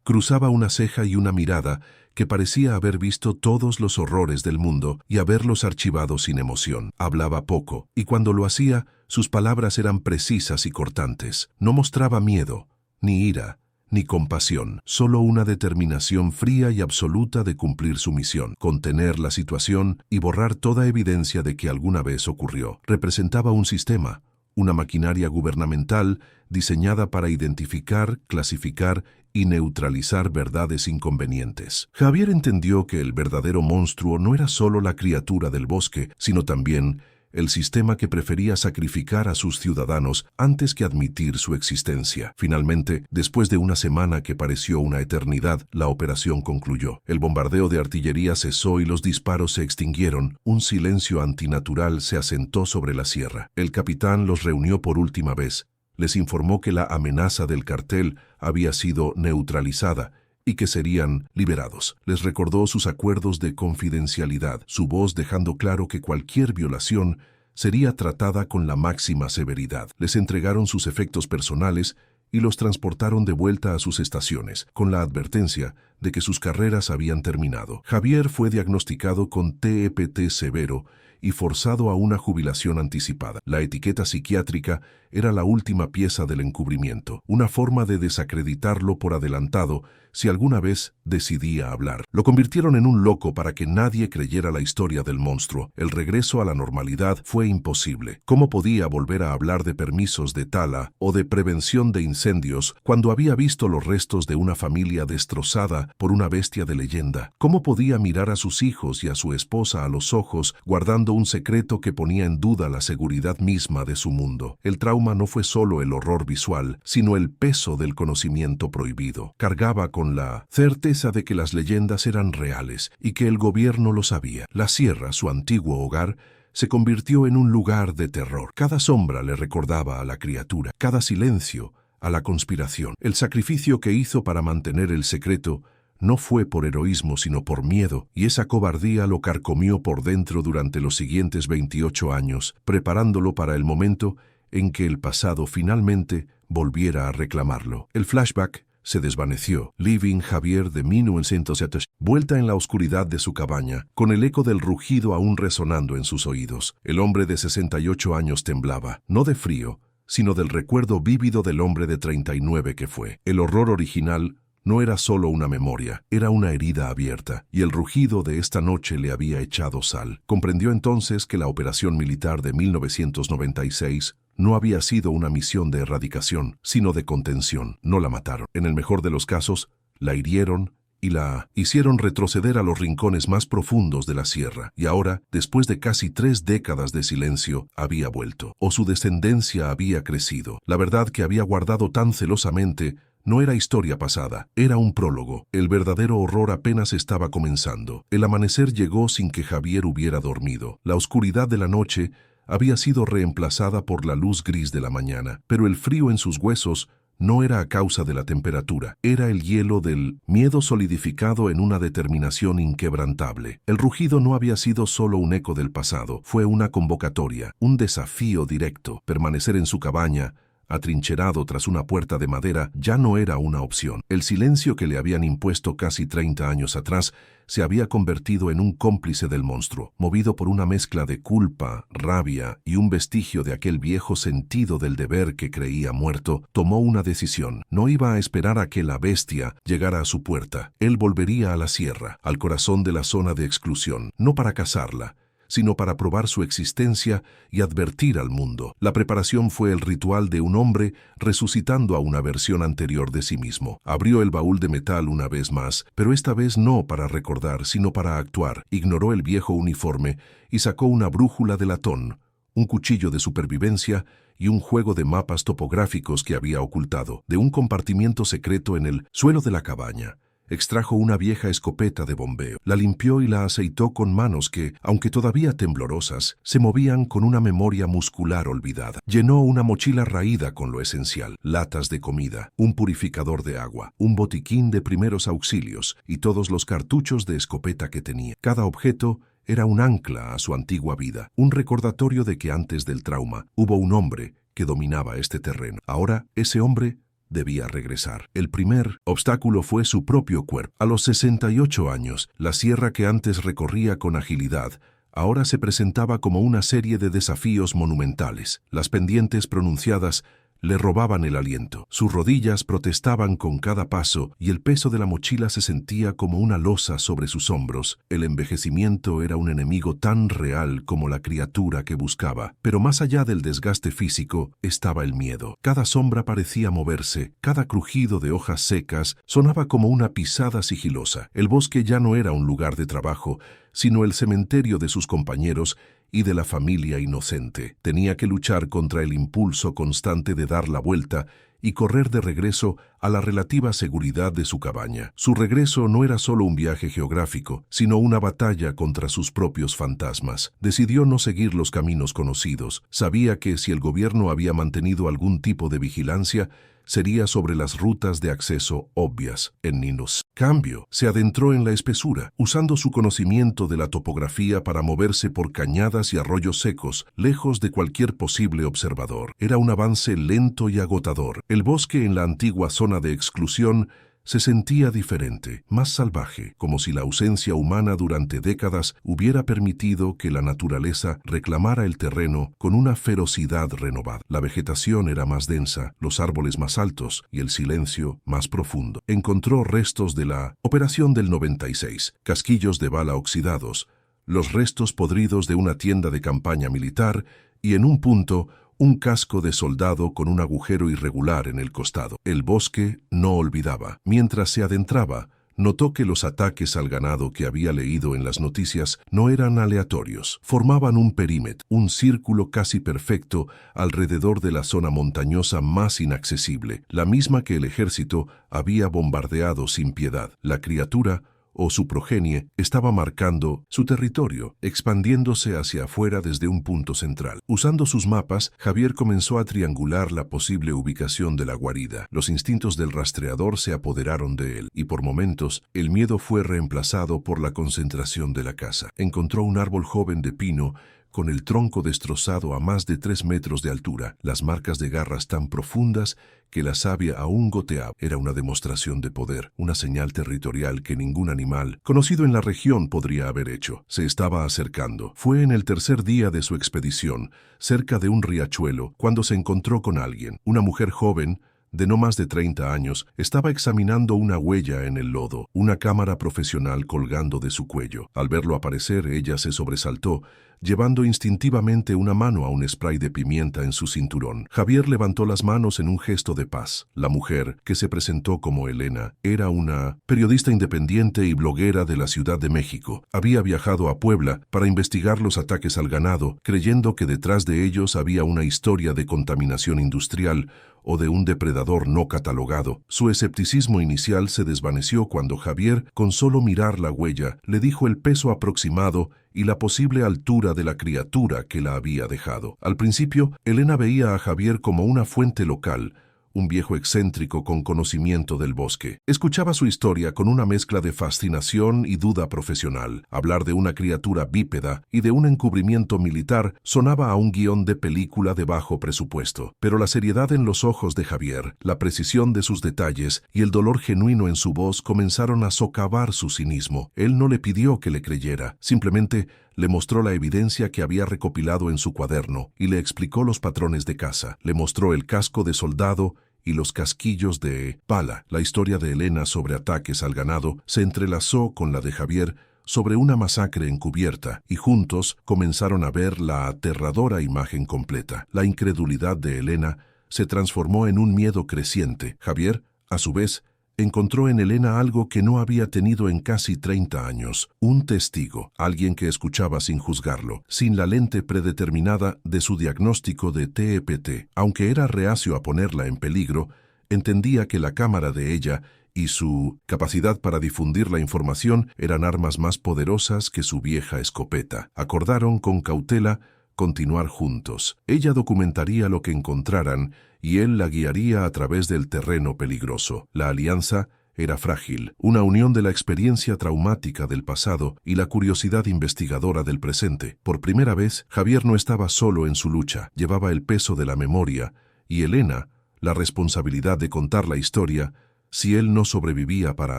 cruzaba una ceja y una mirada que parecía haber visto todos los horrores del mundo y haberlos archivado sin emoción. Hablaba poco, y cuando lo hacía, sus palabras eran precisas y cortantes. No mostraba miedo, ni ira, ni compasión, solo una determinación fría y absoluta de cumplir su misión, contener la situación y borrar toda evidencia de que alguna vez ocurrió. Representaba un sistema, una maquinaria gubernamental diseñada para identificar, clasificar y neutralizar verdades inconvenientes. Javier entendió que el verdadero monstruo no era solo la criatura del bosque, sino también el sistema que prefería sacrificar a sus ciudadanos antes que admitir su existencia. Finalmente, después de una semana que pareció una eternidad, la operación concluyó. El bombardeo de artillería cesó y los disparos se extinguieron. Un silencio antinatural se asentó sobre la sierra. El capitán los reunió por última vez. Les informó que la amenaza del cartel había sido neutralizada y que serían liberados. Les recordó sus acuerdos de confidencialidad, su voz dejando claro que cualquier violación sería tratada con la máxima severidad. Les entregaron sus efectos personales y los transportaron de vuelta a sus estaciones, con la advertencia de que sus carreras habían terminado. Javier fue diagnosticado con TEPT severo y forzado a una jubilación anticipada. La etiqueta psiquiátrica era la última pieza del encubrimiento, una forma de desacreditarlo por adelantado si alguna vez decidía hablar. Lo convirtieron en un loco para que nadie creyera la historia del monstruo. El regreso a la normalidad fue imposible. ¿Cómo podía volver a hablar de permisos de tala o de prevención de incendios cuando había visto los restos de una familia destrozada por una bestia de leyenda? ¿Cómo podía mirar a sus hijos y a su esposa a los ojos guardando un secreto que ponía en duda la seguridad misma de su mundo? El trauma no fue solo el horror visual, sino el peso del conocimiento prohibido. Cargaba con la certeza de que las leyendas eran reales y que el gobierno lo sabía. La sierra, su antiguo hogar, se convirtió en un lugar de terror. Cada sombra le recordaba a la criatura, cada silencio a la conspiración. El sacrificio que hizo para mantener el secreto no fue por heroísmo sino por miedo, y esa cobardía lo carcomió por dentro durante los siguientes 28 años, preparándolo para el momento en que el pasado finalmente volviera a reclamarlo. El flashback se desvaneció. Living Javier de 1970, vuelta en la oscuridad de su cabaña, con el eco del rugido aún resonando en sus oídos. El hombre de 68 años temblaba, no de frío, sino del recuerdo vívido del hombre de 39 que fue. El horror original no era solo una memoria, era una herida abierta, y el rugido de esta noche le había echado sal. Comprendió entonces que la operación militar de 1996 no había sido una misión de erradicación, sino de contención. No la mataron. En el mejor de los casos, la hirieron y la hicieron retroceder a los rincones más profundos de la sierra. Y ahora, después de casi 3 décadas de silencio, había vuelto. O su descendencia había crecido. La verdad que había guardado tan celosamente no era historia pasada, era un prólogo. El verdadero horror apenas estaba comenzando. El amanecer llegó sin que Javier hubiera dormido. La oscuridad de la noche había sido reemplazada por la luz gris de la mañana, pero el frío en sus huesos no era a causa de la temperatura, era el hielo del miedo solidificado en una determinación inquebrantable. El rugido no había sido solo un eco del pasado, fue una convocatoria, un desafío directo. Permanecer en su cabaña, atrincherado tras una puerta de madera, ya no era una opción. El silencio que le habían impuesto casi 30 años atrás se había convertido en un cómplice del monstruo. Movido por una mezcla de culpa, rabia y un vestigio de aquel viejo sentido del deber que creía muerto, tomó una decisión. No iba a esperar a que la bestia llegara a su puerta. Él volvería a la sierra, al corazón de la zona de exclusión, no para cazarla, sino para probar su existencia y advertir al mundo. La preparación fue el ritual de un hombre resucitando a una versión anterior de sí mismo. Abrió el baúl de metal una vez más, pero esta vez no para recordar, sino para actuar. Ignoró el viejo uniforme y sacó una brújula de latón, un cuchillo de supervivencia y un juego de mapas topográficos que había ocultado. De un compartimiento secreto en el suelo de la cabaña, extrajo una vieja escopeta de bombeo, la limpió y la aceitó con manos que, aunque todavía temblorosas, se movían con una memoria muscular olvidada. Llenó una mochila raída con lo esencial: latas de comida, un purificador de agua, un botiquín de primeros auxilios y todos los cartuchos de escopeta que tenía. Cada objeto era un ancla a su antigua vida, un recordatorio de que antes del trauma hubo un hombre que dominaba este terreno. Ahora ese hombre debía regresar. El primer obstáculo fue su propio cuerpo. A los 68 años, la sierra que antes recorría con agilidad, ahora se presentaba como una serie de desafíos monumentales. Las pendientes pronunciadas le robaban el aliento. Sus rodillas protestaban con cada paso y el peso de la mochila se sentía como una losa sobre sus hombros. El envejecimiento era un enemigo tan real como la criatura que buscaba. Pero más allá del desgaste físico estaba el miedo. Cada sombra parecía moverse, cada crujido de hojas secas sonaba como una pisada sigilosa. El bosque ya no era un lugar de trabajo, sino el cementerio de sus compañeros y de la familia inocente. Tenía que luchar contra el impulso constante de dar la vuelta y correr de regreso a la relativa seguridad de su cabaña. Su regreso no era solo un viaje geográfico, sino una batalla contra sus propios fantasmas. Decidió no seguir los caminos conocidos. Sabía que si el gobierno había mantenido algún tipo de vigilancia, sería sobre las rutas de acceso obvias. En Ninos, cambio, se adentró en la espesura, usando su conocimiento de la topografía para moverse por cañadas y arroyos secos, lejos de cualquier posible observador. Era un avance lento y agotador. El bosque en la antigua zona de exclusión se sentía diferente, más salvaje, como si la ausencia humana durante décadas hubiera permitido que la naturaleza reclamara el terreno con una ferocidad renovada. La vegetación era más densa, los árboles más altos y el silencio más profundo. Encontró restos de la operación del 96, casquillos de bala oxidados, los restos podridos de una tienda de campaña militar y, en un punto, un casco de soldado con un agujero irregular en el costado. El bosque no olvidaba. Mientras se adentraba, notó que los ataques al ganado que había leído en las noticias no eran aleatorios. Formaban un perímetro, un círculo casi perfecto alrededor de la zona montañosa más inaccesible, la misma que el ejército había bombardeado sin piedad. La criatura o su progenie estaba marcando su territorio, expandiéndose hacia afuera desde un punto central. Usando sus mapas, Javier comenzó a triangular la posible ubicación de la guarida. Los instintos del rastreador se apoderaron de él, y por momentos el miedo fue reemplazado por la concentración de la casa. Encontró un árbol joven de pino con el tronco destrozado a más de 3 metros de altura, las marcas de garras tan profundas que la savia aún goteaba. Era una demostración de poder, una señal territorial que ningún animal conocido en la región podría haber hecho. Se estaba acercando. Fue en el tercer día de su expedición, cerca de un riachuelo, cuando se encontró con alguien. Una mujer joven, de no más de 30 años, estaba examinando una huella en el lodo, una cámara profesional colgando de su cuello. Al verlo aparecer, ella se sobresaltó, llevando instintivamente una mano a un spray de pimienta en su cinturón. Javier levantó las manos en un gesto de paz. La mujer, que se presentó como Elena, era una periodista independiente y bloguera de la Ciudad de México. Había viajado a Puebla para investigar los ataques al ganado, creyendo que detrás de ellos había una historia de contaminación industrial o de un depredador no catalogado. Su escepticismo inicial se desvaneció cuando Javier, con solo mirar la huella, le dijo el peso aproximado y la posible altura de la criatura que la había dejado. Al principio, Elena veía a Javier como una fuente local, un viejo excéntrico con conocimiento del bosque. Escuchaba su historia con una mezcla de fascinación y duda profesional. Hablar de una criatura bípeda y de un encubrimiento militar sonaba a un guión de película de bajo presupuesto. Pero la seriedad en los ojos de Javier, la precisión de sus detalles y el dolor genuino en su voz comenzaron a socavar su cinismo. Él no le pidió que le creyera, simplemente le mostró la evidencia que había recopilado en su cuaderno y le explicó los patrones de caza. Le mostró el casco de soldado y los casquillos de pala. La historia de Elena sobre ataques al ganado se entrelazó con la de Javier sobre una masacre encubierta, y juntos comenzaron a ver la aterradora imagen completa. La incredulidad de Elena se transformó en un miedo creciente. Javier, a su vez, encontró en Elena algo que no había tenido en casi 30 años, un testigo, alguien que escuchaba sin juzgarlo, sin la lente predeterminada de su diagnóstico de TEPT. Aunque era reacio a ponerla en peligro, entendía que la cámara de ella y su capacidad para difundir la información eran armas más poderosas que su vieja escopeta. Acordaron con cautela continuar juntos. Ella documentaría lo que encontraran y él la guiaría a través del terreno peligroso. La alianza era frágil, una unión de la experiencia traumática del pasado y la curiosidad investigadora del presente. Por primera vez, Javier no estaba solo en su lucha, llevaba el peso de la memoria, y Elena, la responsabilidad de contar la historia, si él no sobrevivía para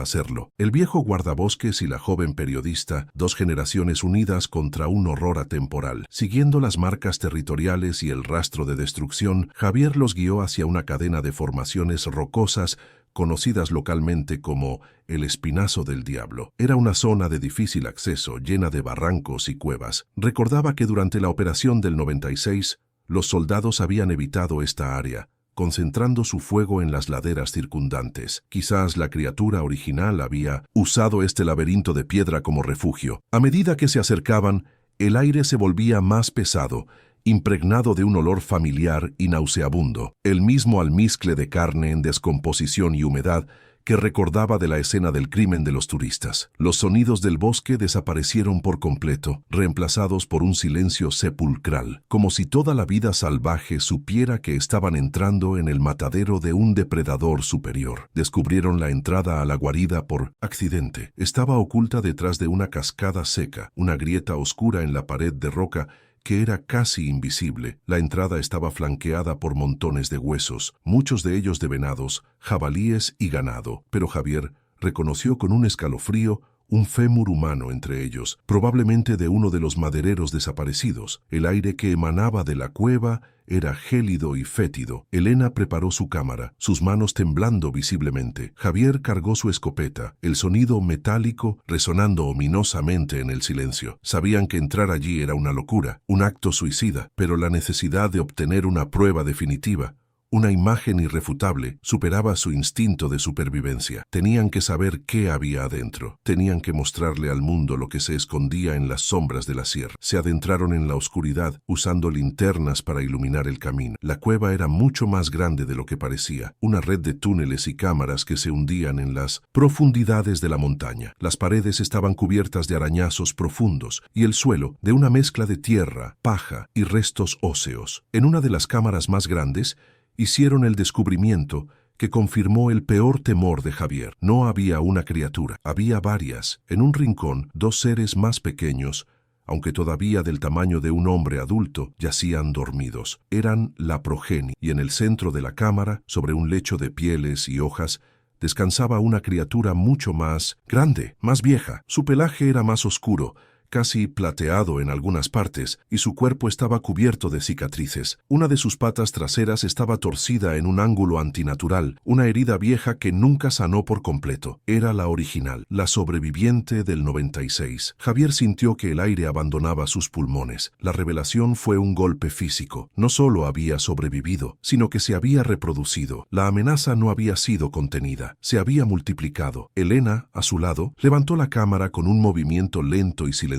hacerlo. El viejo guardabosques y la joven periodista, dos generaciones unidas contra un horror atemporal. Siguiendo las marcas territoriales y el rastro de destrucción, Javier los guió hacia una cadena de formaciones rocosas conocidas localmente como el Espinazo del Diablo. Era una zona de difícil acceso, llena de barrancos y cuevas. Recordaba que durante la operación del 96, los soldados habían evitado esta área, concentrando su fuego en las laderas circundantes. Quizás la criatura original había usado este laberinto de piedra como refugio. A medida que se acercaban, el aire se volvía más pesado, impregnado de un olor familiar y nauseabundo, el mismo almizcle de carne en descomposición y humedad que recordaba de la escena del crimen de los turistas. Los sonidos del bosque desaparecieron por completo, reemplazados por un silencio sepulcral, como si toda la vida salvaje supiera que estaban entrando en el matadero de un depredador superior. Descubrieron la entrada a la guarida por accidente. Estaba oculta detrás de una cascada seca, una grieta oscura en la pared de roca que era casi invisible. La entrada estaba flanqueada por montones de huesos, muchos de ellos de venados, jabalíes y ganado, pero Javier reconoció con un escalofrío un fémur humano entre ellos, probablemente de uno de los madereros desaparecidos. El aire que emanaba de la cueva era gélido y fétido. Elena preparó su cámara, sus manos temblando visiblemente. Javier cargó su escopeta, el sonido metálico resonando ominosamente en el silencio. Sabían que entrar allí era una locura, un acto suicida, pero la necesidad de obtener una prueba definitiva, Una imagen irrefutable superaba su instinto de supervivencia. Tenían que saber qué había adentro. Tenían que mostrarle al mundo lo que se escondía en las sombras de la sierra. Se adentraron en la oscuridad, usando linternas para iluminar el camino. La cueva era mucho más grande de lo que parecía. Una red de túneles y cámaras que se hundían en las profundidades de la montaña. Las paredes estaban cubiertas de arañazos profundos y el suelo de una mezcla de tierra, paja y restos óseos. En una de las cámaras más grandes, hicieron el descubrimiento que confirmó el peor temor de Javier. No había una criatura, había varias. En un rincón, dos seres más pequeños, aunque todavía del tamaño de un hombre adulto, yacían dormidos. Eran la progenie, y en el centro de la cámara, sobre un lecho de pieles y hojas, descansaba una criatura mucho más grande, más vieja. Su pelaje era más oscuro, casi plateado en algunas partes, y su cuerpo estaba cubierto de cicatrices. Una de sus patas traseras estaba torcida en un ángulo antinatural, una herida vieja que nunca sanó por completo. Era la original, la sobreviviente del 96. Javier sintió que el aire abandonaba sus pulmones. La revelación fue un golpe físico. No solo había sobrevivido, sino que se había reproducido. La amenaza no había sido contenida, se había multiplicado. Elena, a su lado, levantó la cámara con un movimiento lento y silencioso,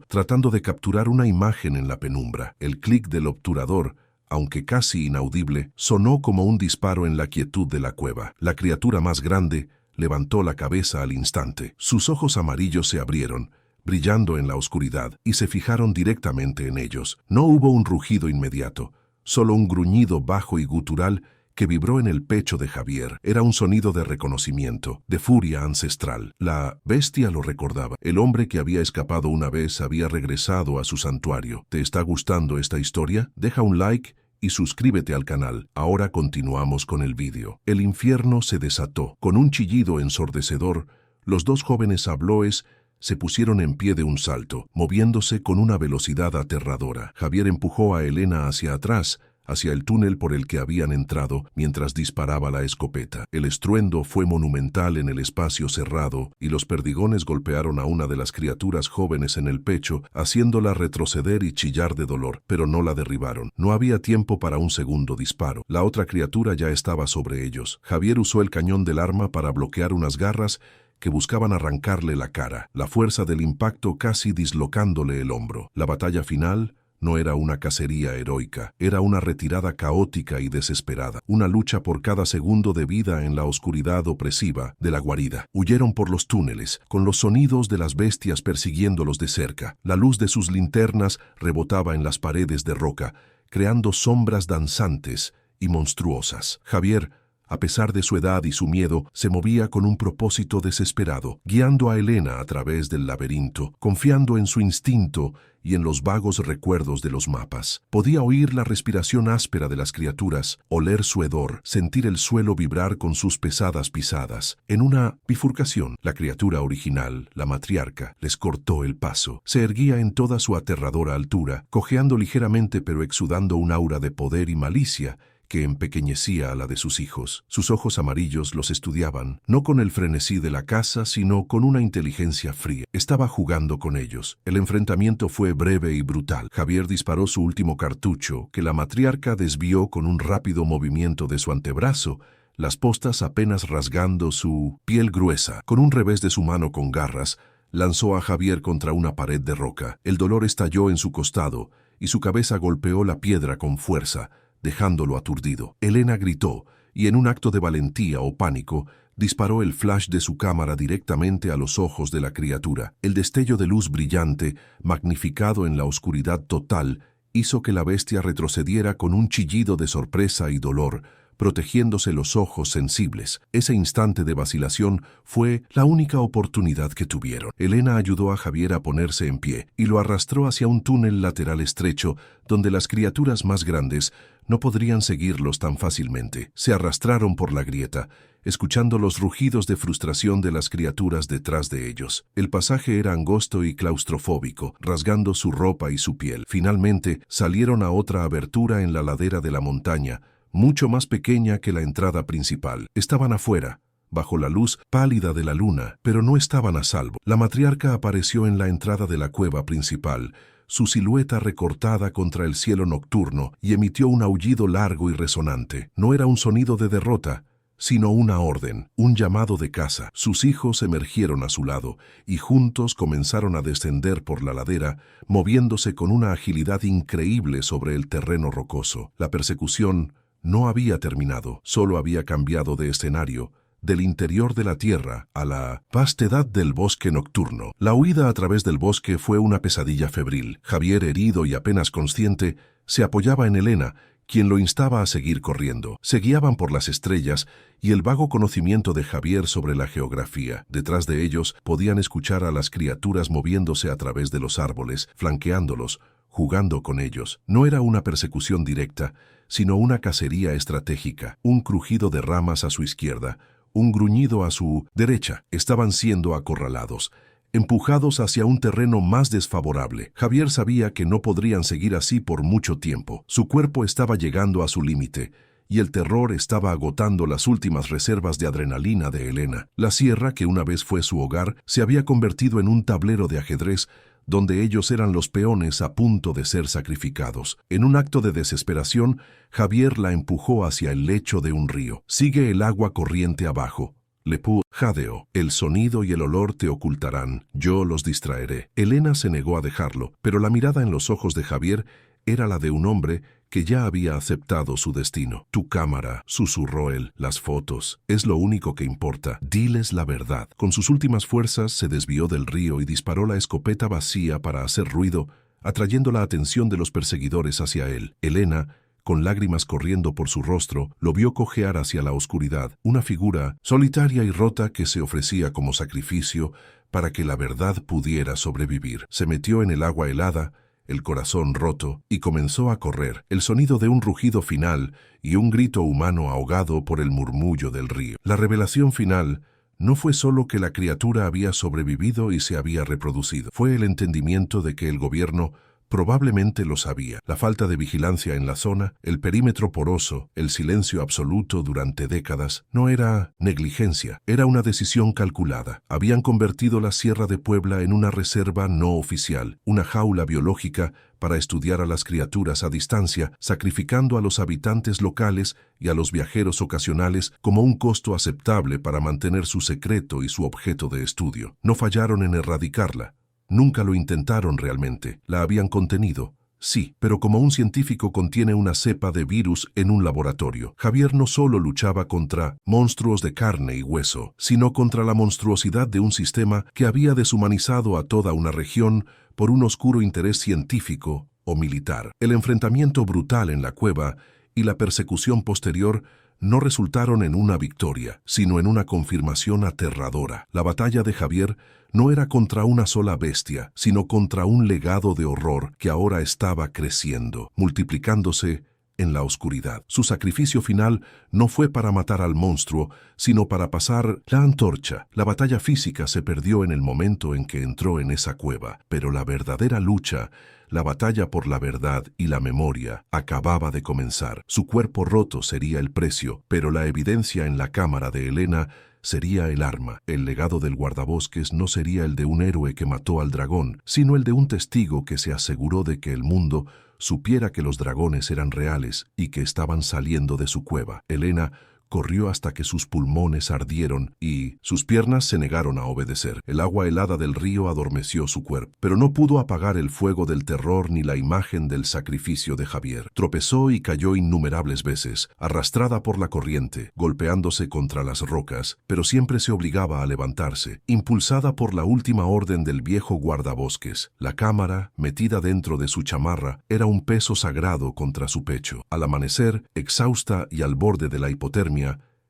tratando de capturar una imagen en la penumbra. El clic del obturador, aunque casi inaudible, sonó como un disparo en la quietud de la cueva. La criatura más grande levantó la cabeza al instante. Sus ojos amarillos se abrieron, brillando en la oscuridad, y se fijaron directamente en ellos. No hubo un rugido inmediato, solo un gruñido bajo y gutural que vibró en el pecho de Javier. Era un sonido de reconocimiento, de furia ancestral. La bestia lo recordaba. El hombre que había escapado una vez había regresado a su santuario. ¿Te está gustando esta historia? Deja un like y suscríbete al canal. Ahora continuamos con el vídeo. El infierno se desató. Con un chillido ensordecedor, los dos jóvenes habloes se pusieron en pie de un salto, moviéndose con una velocidad aterradora. Javier empujó a Elena hacia atrás, hacia el túnel por el que habían entrado, mientras disparaba la escopeta. El estruendo fue monumental en el espacio cerrado, y los perdigones golpearon a una de las criaturas jóvenes en el pecho, haciéndola retroceder y chillar de dolor, pero no la derribaron. No había tiempo para un segundo disparo. La otra criatura ya estaba sobre ellos. Javier usó el cañón del arma para bloquear unas garras que buscaban arrancarle la cara, la fuerza del impacto casi dislocándole el hombro. La batalla final no era una cacería heroica, era una retirada caótica y desesperada, una lucha por cada segundo de vida en la oscuridad opresiva de la guarida. Huyeron por los túneles, con los sonidos de las bestias persiguiéndolos de cerca. La luz de sus linternas rebotaba en las paredes de roca, creando sombras danzantes y monstruosas. Javier, a pesar de su edad y su miedo, se movía con un propósito desesperado, guiando a Elena a través del laberinto, confiando en su instinto y en los vagos recuerdos de los mapas. Podía oír la respiración áspera de las criaturas, oler su hedor, sentir el suelo vibrar con sus pesadas pisadas. En una bifurcación, la criatura original, la matriarca, les cortó el paso. Se erguía en toda su aterradora altura, cojeando ligeramente pero exudando un aura de poder y malicia que empequeñecía a la de sus hijos. Sus ojos amarillos los estudiaban, no con el frenesí de la caza, sino con una inteligencia fría. Estaba jugando con ellos. El enfrentamiento fue breve y brutal. Javier disparó su último cartucho, que la matriarca desvió con un rápido movimiento de su antebrazo, las postas apenas rasgando su piel gruesa. Con un revés de su mano con garras, lanzó a Javier contra una pared de roca. El dolor estalló en su costado, y su cabeza golpeó la piedra con fuerza, dejándolo aturdido. Elena gritó, y en un acto de valentía o pánico, disparó el flash de su cámara directamente a los ojos de la criatura. El destello de luz brillante, magnificado en la oscuridad total, hizo que la bestia retrocediera con un chillido de sorpresa y dolor, protegiéndose los ojos sensibles. Ese instante de vacilación fue la única oportunidad que tuvieron. Elena ayudó a Javier a ponerse en pie y lo arrastró hacia un túnel lateral estrecho donde las criaturas más grandes no podrían seguirlos tan fácilmente. Se arrastraron por la grieta, escuchando los rugidos de frustración de las criaturas detrás de ellos. El pasaje era angosto y claustrofóbico, rasgando su ropa y su piel. Finalmente, salieron a otra abertura en la ladera de la montaña, mucho más pequeña que la entrada principal. Estaban afuera, bajo la luz pálida de la luna, pero no estaban a salvo. La matriarca apareció en la entrada de la cueva principal, su silueta recortada contra el cielo nocturno, y emitió un aullido largo y resonante. No era un sonido de derrota, sino una orden, un llamado de caza. Sus hijos emergieron a su lado y juntos comenzaron a descender por la ladera, moviéndose con una agilidad increíble sobre el terreno rocoso. La persecución no había terminado, solo había cambiado de escenario, del interior de la tierra a la vastedad del bosque nocturno. La huida a través del bosque fue una pesadilla febril. Javier, herido y apenas consciente, se apoyaba en Elena, quien lo instaba a seguir corriendo. Se guiaban por las estrellas y el vago conocimiento de Javier sobre la geografía. Detrás de ellos podían escuchar a las criaturas moviéndose a través de los árboles, flanqueándolos, jugando con ellos. No era una persecución directa, sino una cacería estratégica. Un crujido de ramas a su izquierda, un gruñido a su derecha. Estaban siendo acorralados, empujados hacia un terreno más desfavorable. Javier sabía que no podrían seguir así por mucho tiempo. Su cuerpo estaba llegando a su límite, y el terror estaba agotando las últimas reservas de adrenalina de Elena. La sierra, que una vez fue su hogar, se había convertido en un tablero de ajedrez donde ellos eran los peones a punto de ser sacrificados. En un acto de desesperación, Javier la empujó hacia el lecho de un río. «Sigue el agua corriente abajo», le puso. «Jadeo, el sonido y el olor te ocultarán, yo los distraeré». Elena se negó a dejarlo, pero la mirada en los ojos de Javier era la de un hombre que ya había aceptado su destino. «Tu cámara», susurró él, «las fotos, es lo único que importa. Diles la verdad». Con sus últimas fuerzas se desvió del río y disparó la escopeta vacía para hacer ruido, atrayendo la atención de los perseguidores hacia él. Elena, con lágrimas corriendo por su rostro, lo vio cojear hacia la oscuridad, una figura solitaria y rota que se ofrecía como sacrificio para que la verdad pudiera sobrevivir. Se metió en el agua helada, el corazón roto, y comenzó a correr. El sonido de un rugido final y un grito humano ahogado por el murmullo del río. La revelación final no fue solo que la criatura había sobrevivido y se había reproducido. Fue el entendimiento de que el gobierno probablemente lo sabía. La falta de vigilancia en la zona, el perímetro poroso, el silencio absoluto durante décadas, no era negligencia, era una decisión calculada. Habían convertido la Sierra de Puebla en una reserva no oficial, una jaula biológica para estudiar a las criaturas a distancia, sacrificando a los habitantes locales y a los viajeros ocasionales como un costo aceptable para mantener su secreto y su objeto de estudio. No fallaron en erradicarla. Nunca lo intentaron realmente. La habían contenido, sí, pero como un científico contiene una cepa de virus en un laboratorio. Javier no solo luchaba contra monstruos de carne y hueso, sino contra la monstruosidad de un sistema que había deshumanizado a toda una región por un oscuro interés científico o militar. El enfrentamiento brutal en la cueva y la persecución posterior no resultaron en una victoria, sino en una confirmación aterradora. La batalla de Javier no era contra una sola bestia, sino contra un legado de horror que ahora estaba creciendo, multiplicándose en la oscuridad. Su sacrificio final no fue para matar al monstruo, sino para pasar la antorcha. La batalla física se perdió en el momento en que entró en esa cueva, pero la verdadera lucha, la batalla por la verdad y la memoria, acababa de comenzar. Su cuerpo roto sería el precio, pero la evidencia en la cámara de Elena sería el arma. El legado del guardabosques no sería el de un héroe que mató al dragón, sino el de un testigo que se aseguró de que el mundo supiera que los dragones eran reales y que estaban saliendo de su cueva. Elena corrió hasta que sus pulmones ardieron y sus piernas se negaron a obedecer. El agua helada del río adormeció su cuerpo, pero no pudo apagar el fuego del terror ni la imagen del sacrificio de Javier. Tropezó y cayó innumerables veces, arrastrada por la corriente, golpeándose contra las rocas, pero siempre se obligaba a levantarse, impulsada por la última orden del viejo guardabosques. La cámara, metida dentro de su chamarra, era un peso sagrado contra su pecho. Al amanecer, exhausta y al borde de la hipotermia,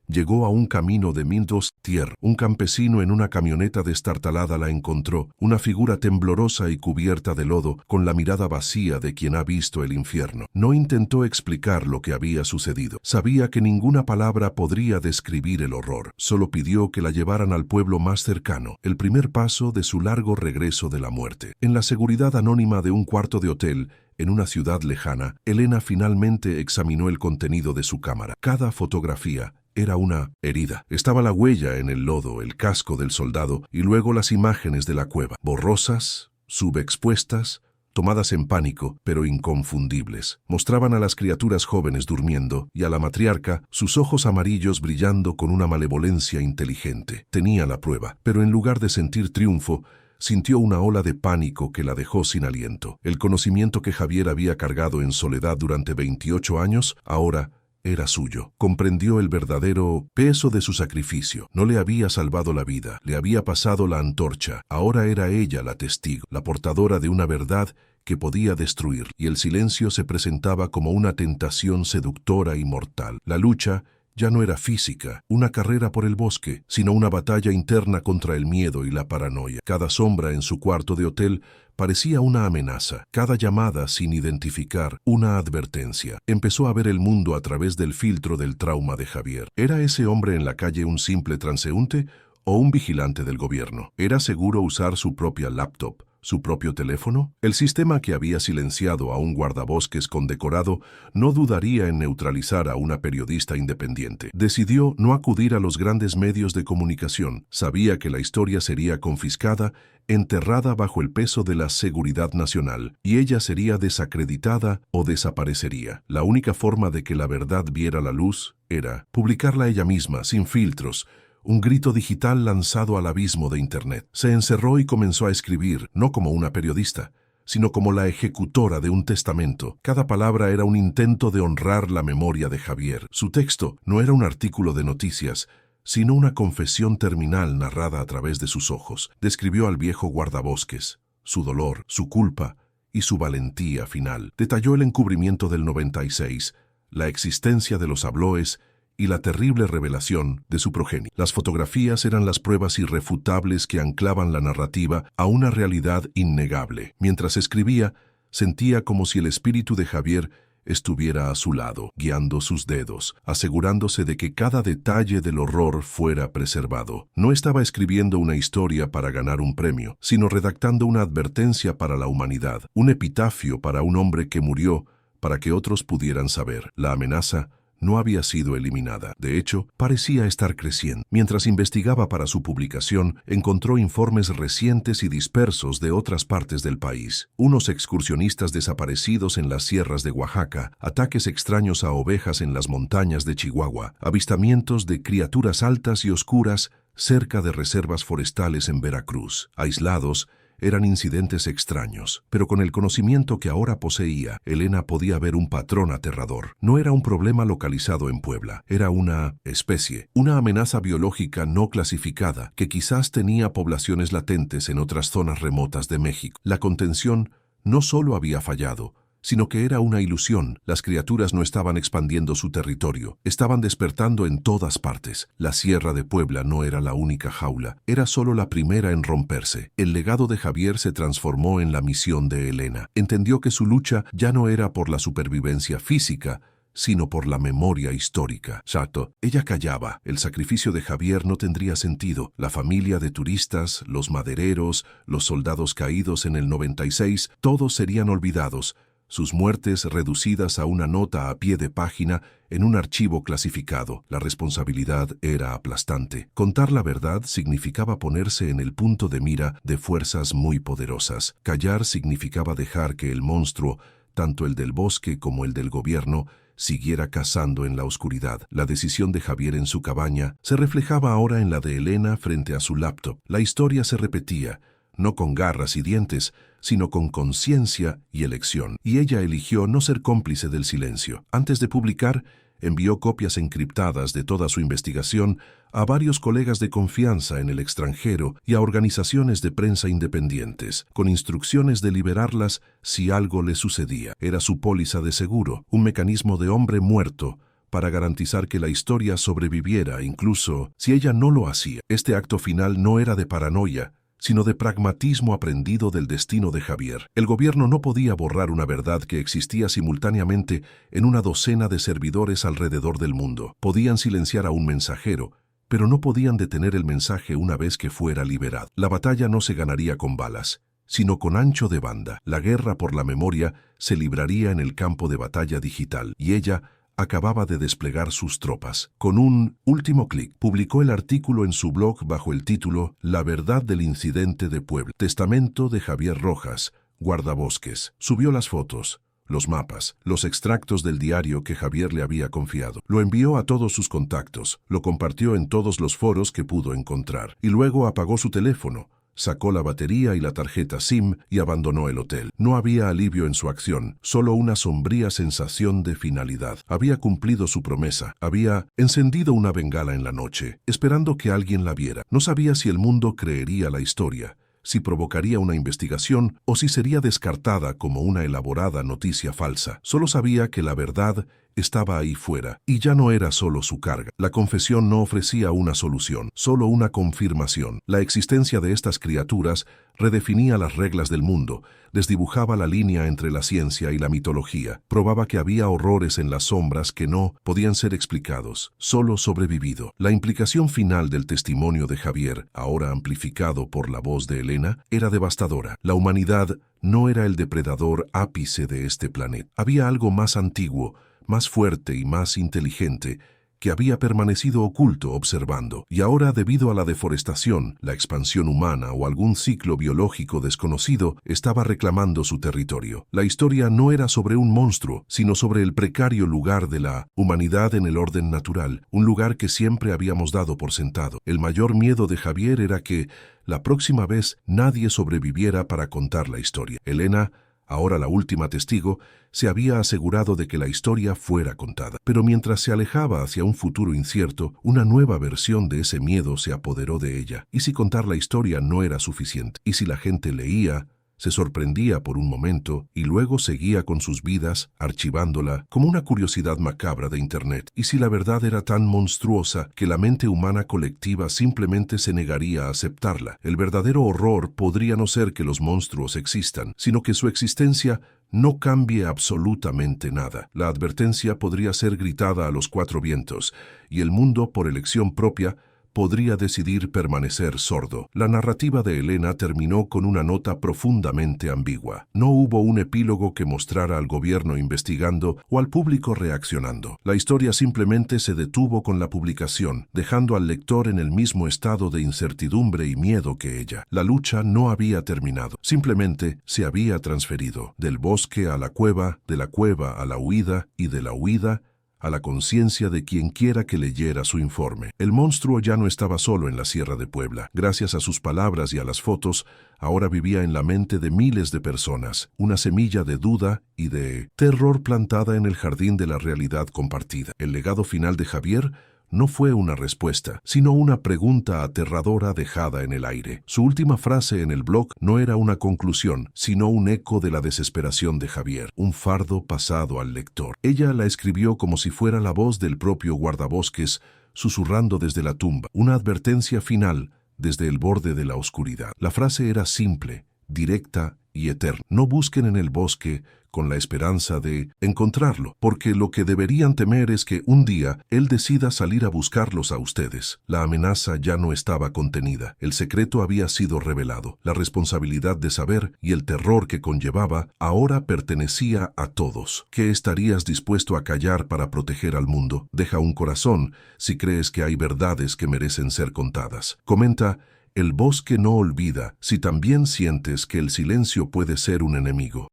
llegó a un camino de 1002 tierra. Un campesino en una camioneta destartalada la encontró, una figura temblorosa y cubierta de lodo, con la mirada vacía de quien ha visto el infierno. No intentó explicar lo que había sucedido. Sabía que ninguna palabra podría describir el horror. Solo pidió que la llevaran al pueblo más cercano, el primer paso de su largo regreso de la muerte. En la seguridad anónima de un cuarto de hotel, en una ciudad lejana, Elena finalmente examinó el contenido de su cámara. Cada fotografía era una herida. Estaba la huella en el lodo, el casco del soldado y luego las imágenes de la cueva, borrosas, subexpuestas, tomadas en pánico, pero inconfundibles. Mostraban a las criaturas jóvenes durmiendo y a la matriarca sus ojos amarillos brillando con una malevolencia inteligente. Tenía la prueba, pero en lugar de sentir triunfo, sintió una ola de pánico que la dejó sin aliento. El conocimiento que Javier había cargado en soledad durante 28 años, ahora era suyo. Comprendió el verdadero peso de su sacrificio. No le había salvado la vida, le había pasado la antorcha. Ahora era ella la testigo, la portadora de una verdad que podía destruir, y el silencio se presentaba como una tentación seductora y mortal. La lucha ya no era física, una carrera por el bosque, sino una batalla interna contra el miedo y la paranoia. Cada sombra en su cuarto de hotel parecía una amenaza, cada llamada sin identificar una advertencia. Empezó a ver el mundo a través del filtro del trauma de Javier. ¿Era ese hombre en la calle un simple transeúnte o un vigilante del gobierno? ¿Era seguro usar su propia laptop, su propio teléfono? El sistema que había silenciado a un guardabosques condecorado no dudaría en neutralizar a una periodista independiente. Decidió no acudir a los grandes medios de comunicación. Sabía que la historia sería confiscada, enterrada bajo el peso de la seguridad nacional, y ella sería desacreditada o desaparecería. La única forma de que la verdad viera la luz era publicarla ella misma, sin filtros, un grito digital lanzado al abismo de Internet. Se encerró y comenzó a escribir, no como una periodista, sino como la ejecutora de un testamento. Cada palabra era un intento de honrar la memoria de Javier. Su texto no era un artículo de noticias, sino una confesión terminal narrada a través de sus ojos. Describió al viejo guardabosques, su dolor, su culpa y su valentía final. Detalló el encubrimiento del 96, la existencia de los Abloes y la terrible revelación de su progenie. Las fotografías eran las pruebas irrefutables que anclaban la narrativa a una realidad innegable. Mientras escribía, sentía como si el espíritu de Javier estuviera a su lado, guiando sus dedos, asegurándose de que cada detalle del horror fuera preservado. No estaba escribiendo una historia para ganar un premio, sino redactando una advertencia para la humanidad, un epitafio para un hombre que murió para que otros pudieran saber. La amenaza no había sido eliminada. De hecho, parecía estar creciendo. Mientras investigaba para su publicación, encontró informes recientes y dispersos de otras partes del país. Unos excursionistas desaparecidos en las sierras de Oaxaca, ataques extraños a ovejas en las montañas de Chihuahua, avistamientos de criaturas altas y oscuras cerca de reservas forestales en Veracruz. Aislados, eran incidentes extraños, pero con el conocimiento que ahora poseía, Elena podía ver un patrón aterrador. No era un problema localizado en Puebla, era una especie, una amenaza biológica no clasificada que quizás tenía poblaciones latentes en otras zonas remotas de México. La contención no solo había fallado, sino que era una ilusión. Las criaturas no estaban expandiendo su territorio, estaban despertando en todas partes. La Sierra de Puebla no era la única jaula, era solo la primera en romperse. El legado de Javier se transformó en la misión de Elena. Entendió que su lucha ya no era por la supervivencia física, sino por la memoria histórica. Chato, ella callaba. El sacrificio de Javier no tendría sentido. La familia de turistas, los madereros, los soldados caídos en el 96, todos serían olvidados. Sus muertes reducidas a una nota a pie de página en un archivo clasificado. La responsabilidad era aplastante. Contar la verdad significaba ponerse en el punto de mira de fuerzas muy poderosas. Callar significaba dejar que el monstruo, tanto el del bosque como el del gobierno, siguiera cazando en la oscuridad. La decisión de Javier en su cabaña se reflejaba ahora en la de Elena frente a su laptop. La historia se repetía, no con garras y dientes, sino con conciencia y elección. Y ella eligió no ser cómplice del silencio. Antes de publicar, envió copias encriptadas de toda su investigación a varios colegas de confianza en el extranjero y a organizaciones de prensa independientes, con instrucciones de liberarlas si algo le sucedía. Era su póliza de seguro, un mecanismo de hombre muerto para garantizar que la historia sobreviviera incluso si ella no lo hacía. Este acto final no era de paranoia, sino de pragmatismo aprendido del destino de Javier. El gobierno no podía borrar una verdad que existía simultáneamente en una docena de servidores alrededor del mundo. Podían silenciar a un mensajero, pero no podían detener el mensaje una vez que fuera liberado. La batalla no se ganaría con balas, sino con ancho de banda. La guerra por la memoria se libraría en el campo de batalla digital, y ella acababa de desplegar sus tropas. Con un último clic, publicó el artículo en su blog bajo el título La verdad del incidente de Puebla. Testamento de Javier Rojas, guardabosques. Subió las fotos, los mapas, los extractos del diario que Javier le había confiado. Lo envió a todos sus contactos, lo compartió en todos los foros que pudo encontrar, y luego apagó su teléfono. Sacó la batería y la tarjeta SIM y abandonó el hotel. No había alivio en su acción, solo una sombría sensación de finalidad. Había cumplido su promesa, había encendido una bengala en la noche, esperando que alguien la viera. No sabía si el mundo creería la historia, si provocaría una investigación o si sería descartada como una elaborada noticia falsa. Solo sabía que la verdad estaba ahí fuera, y ya no era solo su carga. La confesión no ofrecía una solución, solo una confirmación. La existencia de estas criaturas redefinía las reglas del mundo, desdibujaba la línea entre la ciencia y la mitología, probaba que había horrores en las sombras que no podían ser explicados, solo sobrevivido. La implicación final del testimonio de Javier, ahora amplificado por la voz de Elena, era devastadora. La humanidad no era el depredador ápice de este planeta. Había algo más antiguo, más fuerte y más inteligente, que había permanecido oculto observando, y ahora, debido a la deforestación, la expansión humana o algún ciclo biológico desconocido, estaba reclamando su territorio. La historia no era sobre un monstruo, sino sobre el precario lugar de la humanidad en el orden natural, un lugar que siempre habíamos dado por sentado. El mayor miedo de Javier era que, la próxima vez, nadie sobreviviera para contar la historia. Elena, ahora la última testigo, se había asegurado de que la historia fuera contada. Pero mientras se alejaba hacia un futuro incierto, una nueva versión de ese miedo se apoderó de ella. ¿Y si contar la historia no era suficiente? ¿Y si la gente leía, se sorprendía por un momento y luego seguía con sus vidas, archivándola como una curiosidad macabra de Internet? ¿Y si la verdad era tan monstruosa que la mente humana colectiva simplemente se negaría a aceptarla? El verdadero horror podría no ser que los monstruos existan, sino que su existencia no cambie absolutamente nada. La advertencia podría ser gritada a los cuatro vientos, y el mundo, por elección propia, podría decidir permanecer sordo. La narrativa de Elena terminó con una nota profundamente ambigua. No hubo un epílogo que mostrara al gobierno investigando o al público reaccionando. La historia simplemente se detuvo con la publicación, dejando al lector en el mismo estado de incertidumbre y miedo que ella. La lucha no había terminado, simplemente se había transferido del bosque a la cueva, de la cueva a la huida y de la huida a la conciencia de quien quiera que leyera su informe. El monstruo ya no estaba solo en la Sierra de Puebla. Gracias a sus palabras y a las fotos, ahora vivía en la mente de miles de personas, una semilla de duda y de terror plantada en el jardín de la realidad compartida. El legado final de Javier no fue una respuesta, sino una pregunta aterradora dejada en el aire. Su última frase en el blog no era una conclusión, sino un eco de la desesperación de Javier, un fardo pasado al lector. Ella la escribió como si fuera la voz del propio guardabosques, susurrando desde la tumba, una advertencia final desde el borde de la oscuridad. La frase era simple, directa y eterna. No busquen en el bosque con la esperanza de encontrarlo, porque lo que deberían temer es que un día él decida salir a buscarlos a ustedes. La amenaza ya no estaba contenida, el secreto había sido revelado, la responsabilidad de saber y el terror que conllevaba ahora pertenecía a todos. ¿Qué estarías dispuesto a callar para proteger al mundo? Deja un corazón si crees que hay verdades que merecen ser contadas. Comenta: el bosque no olvida si también sientes que el silencio puede ser un enemigo.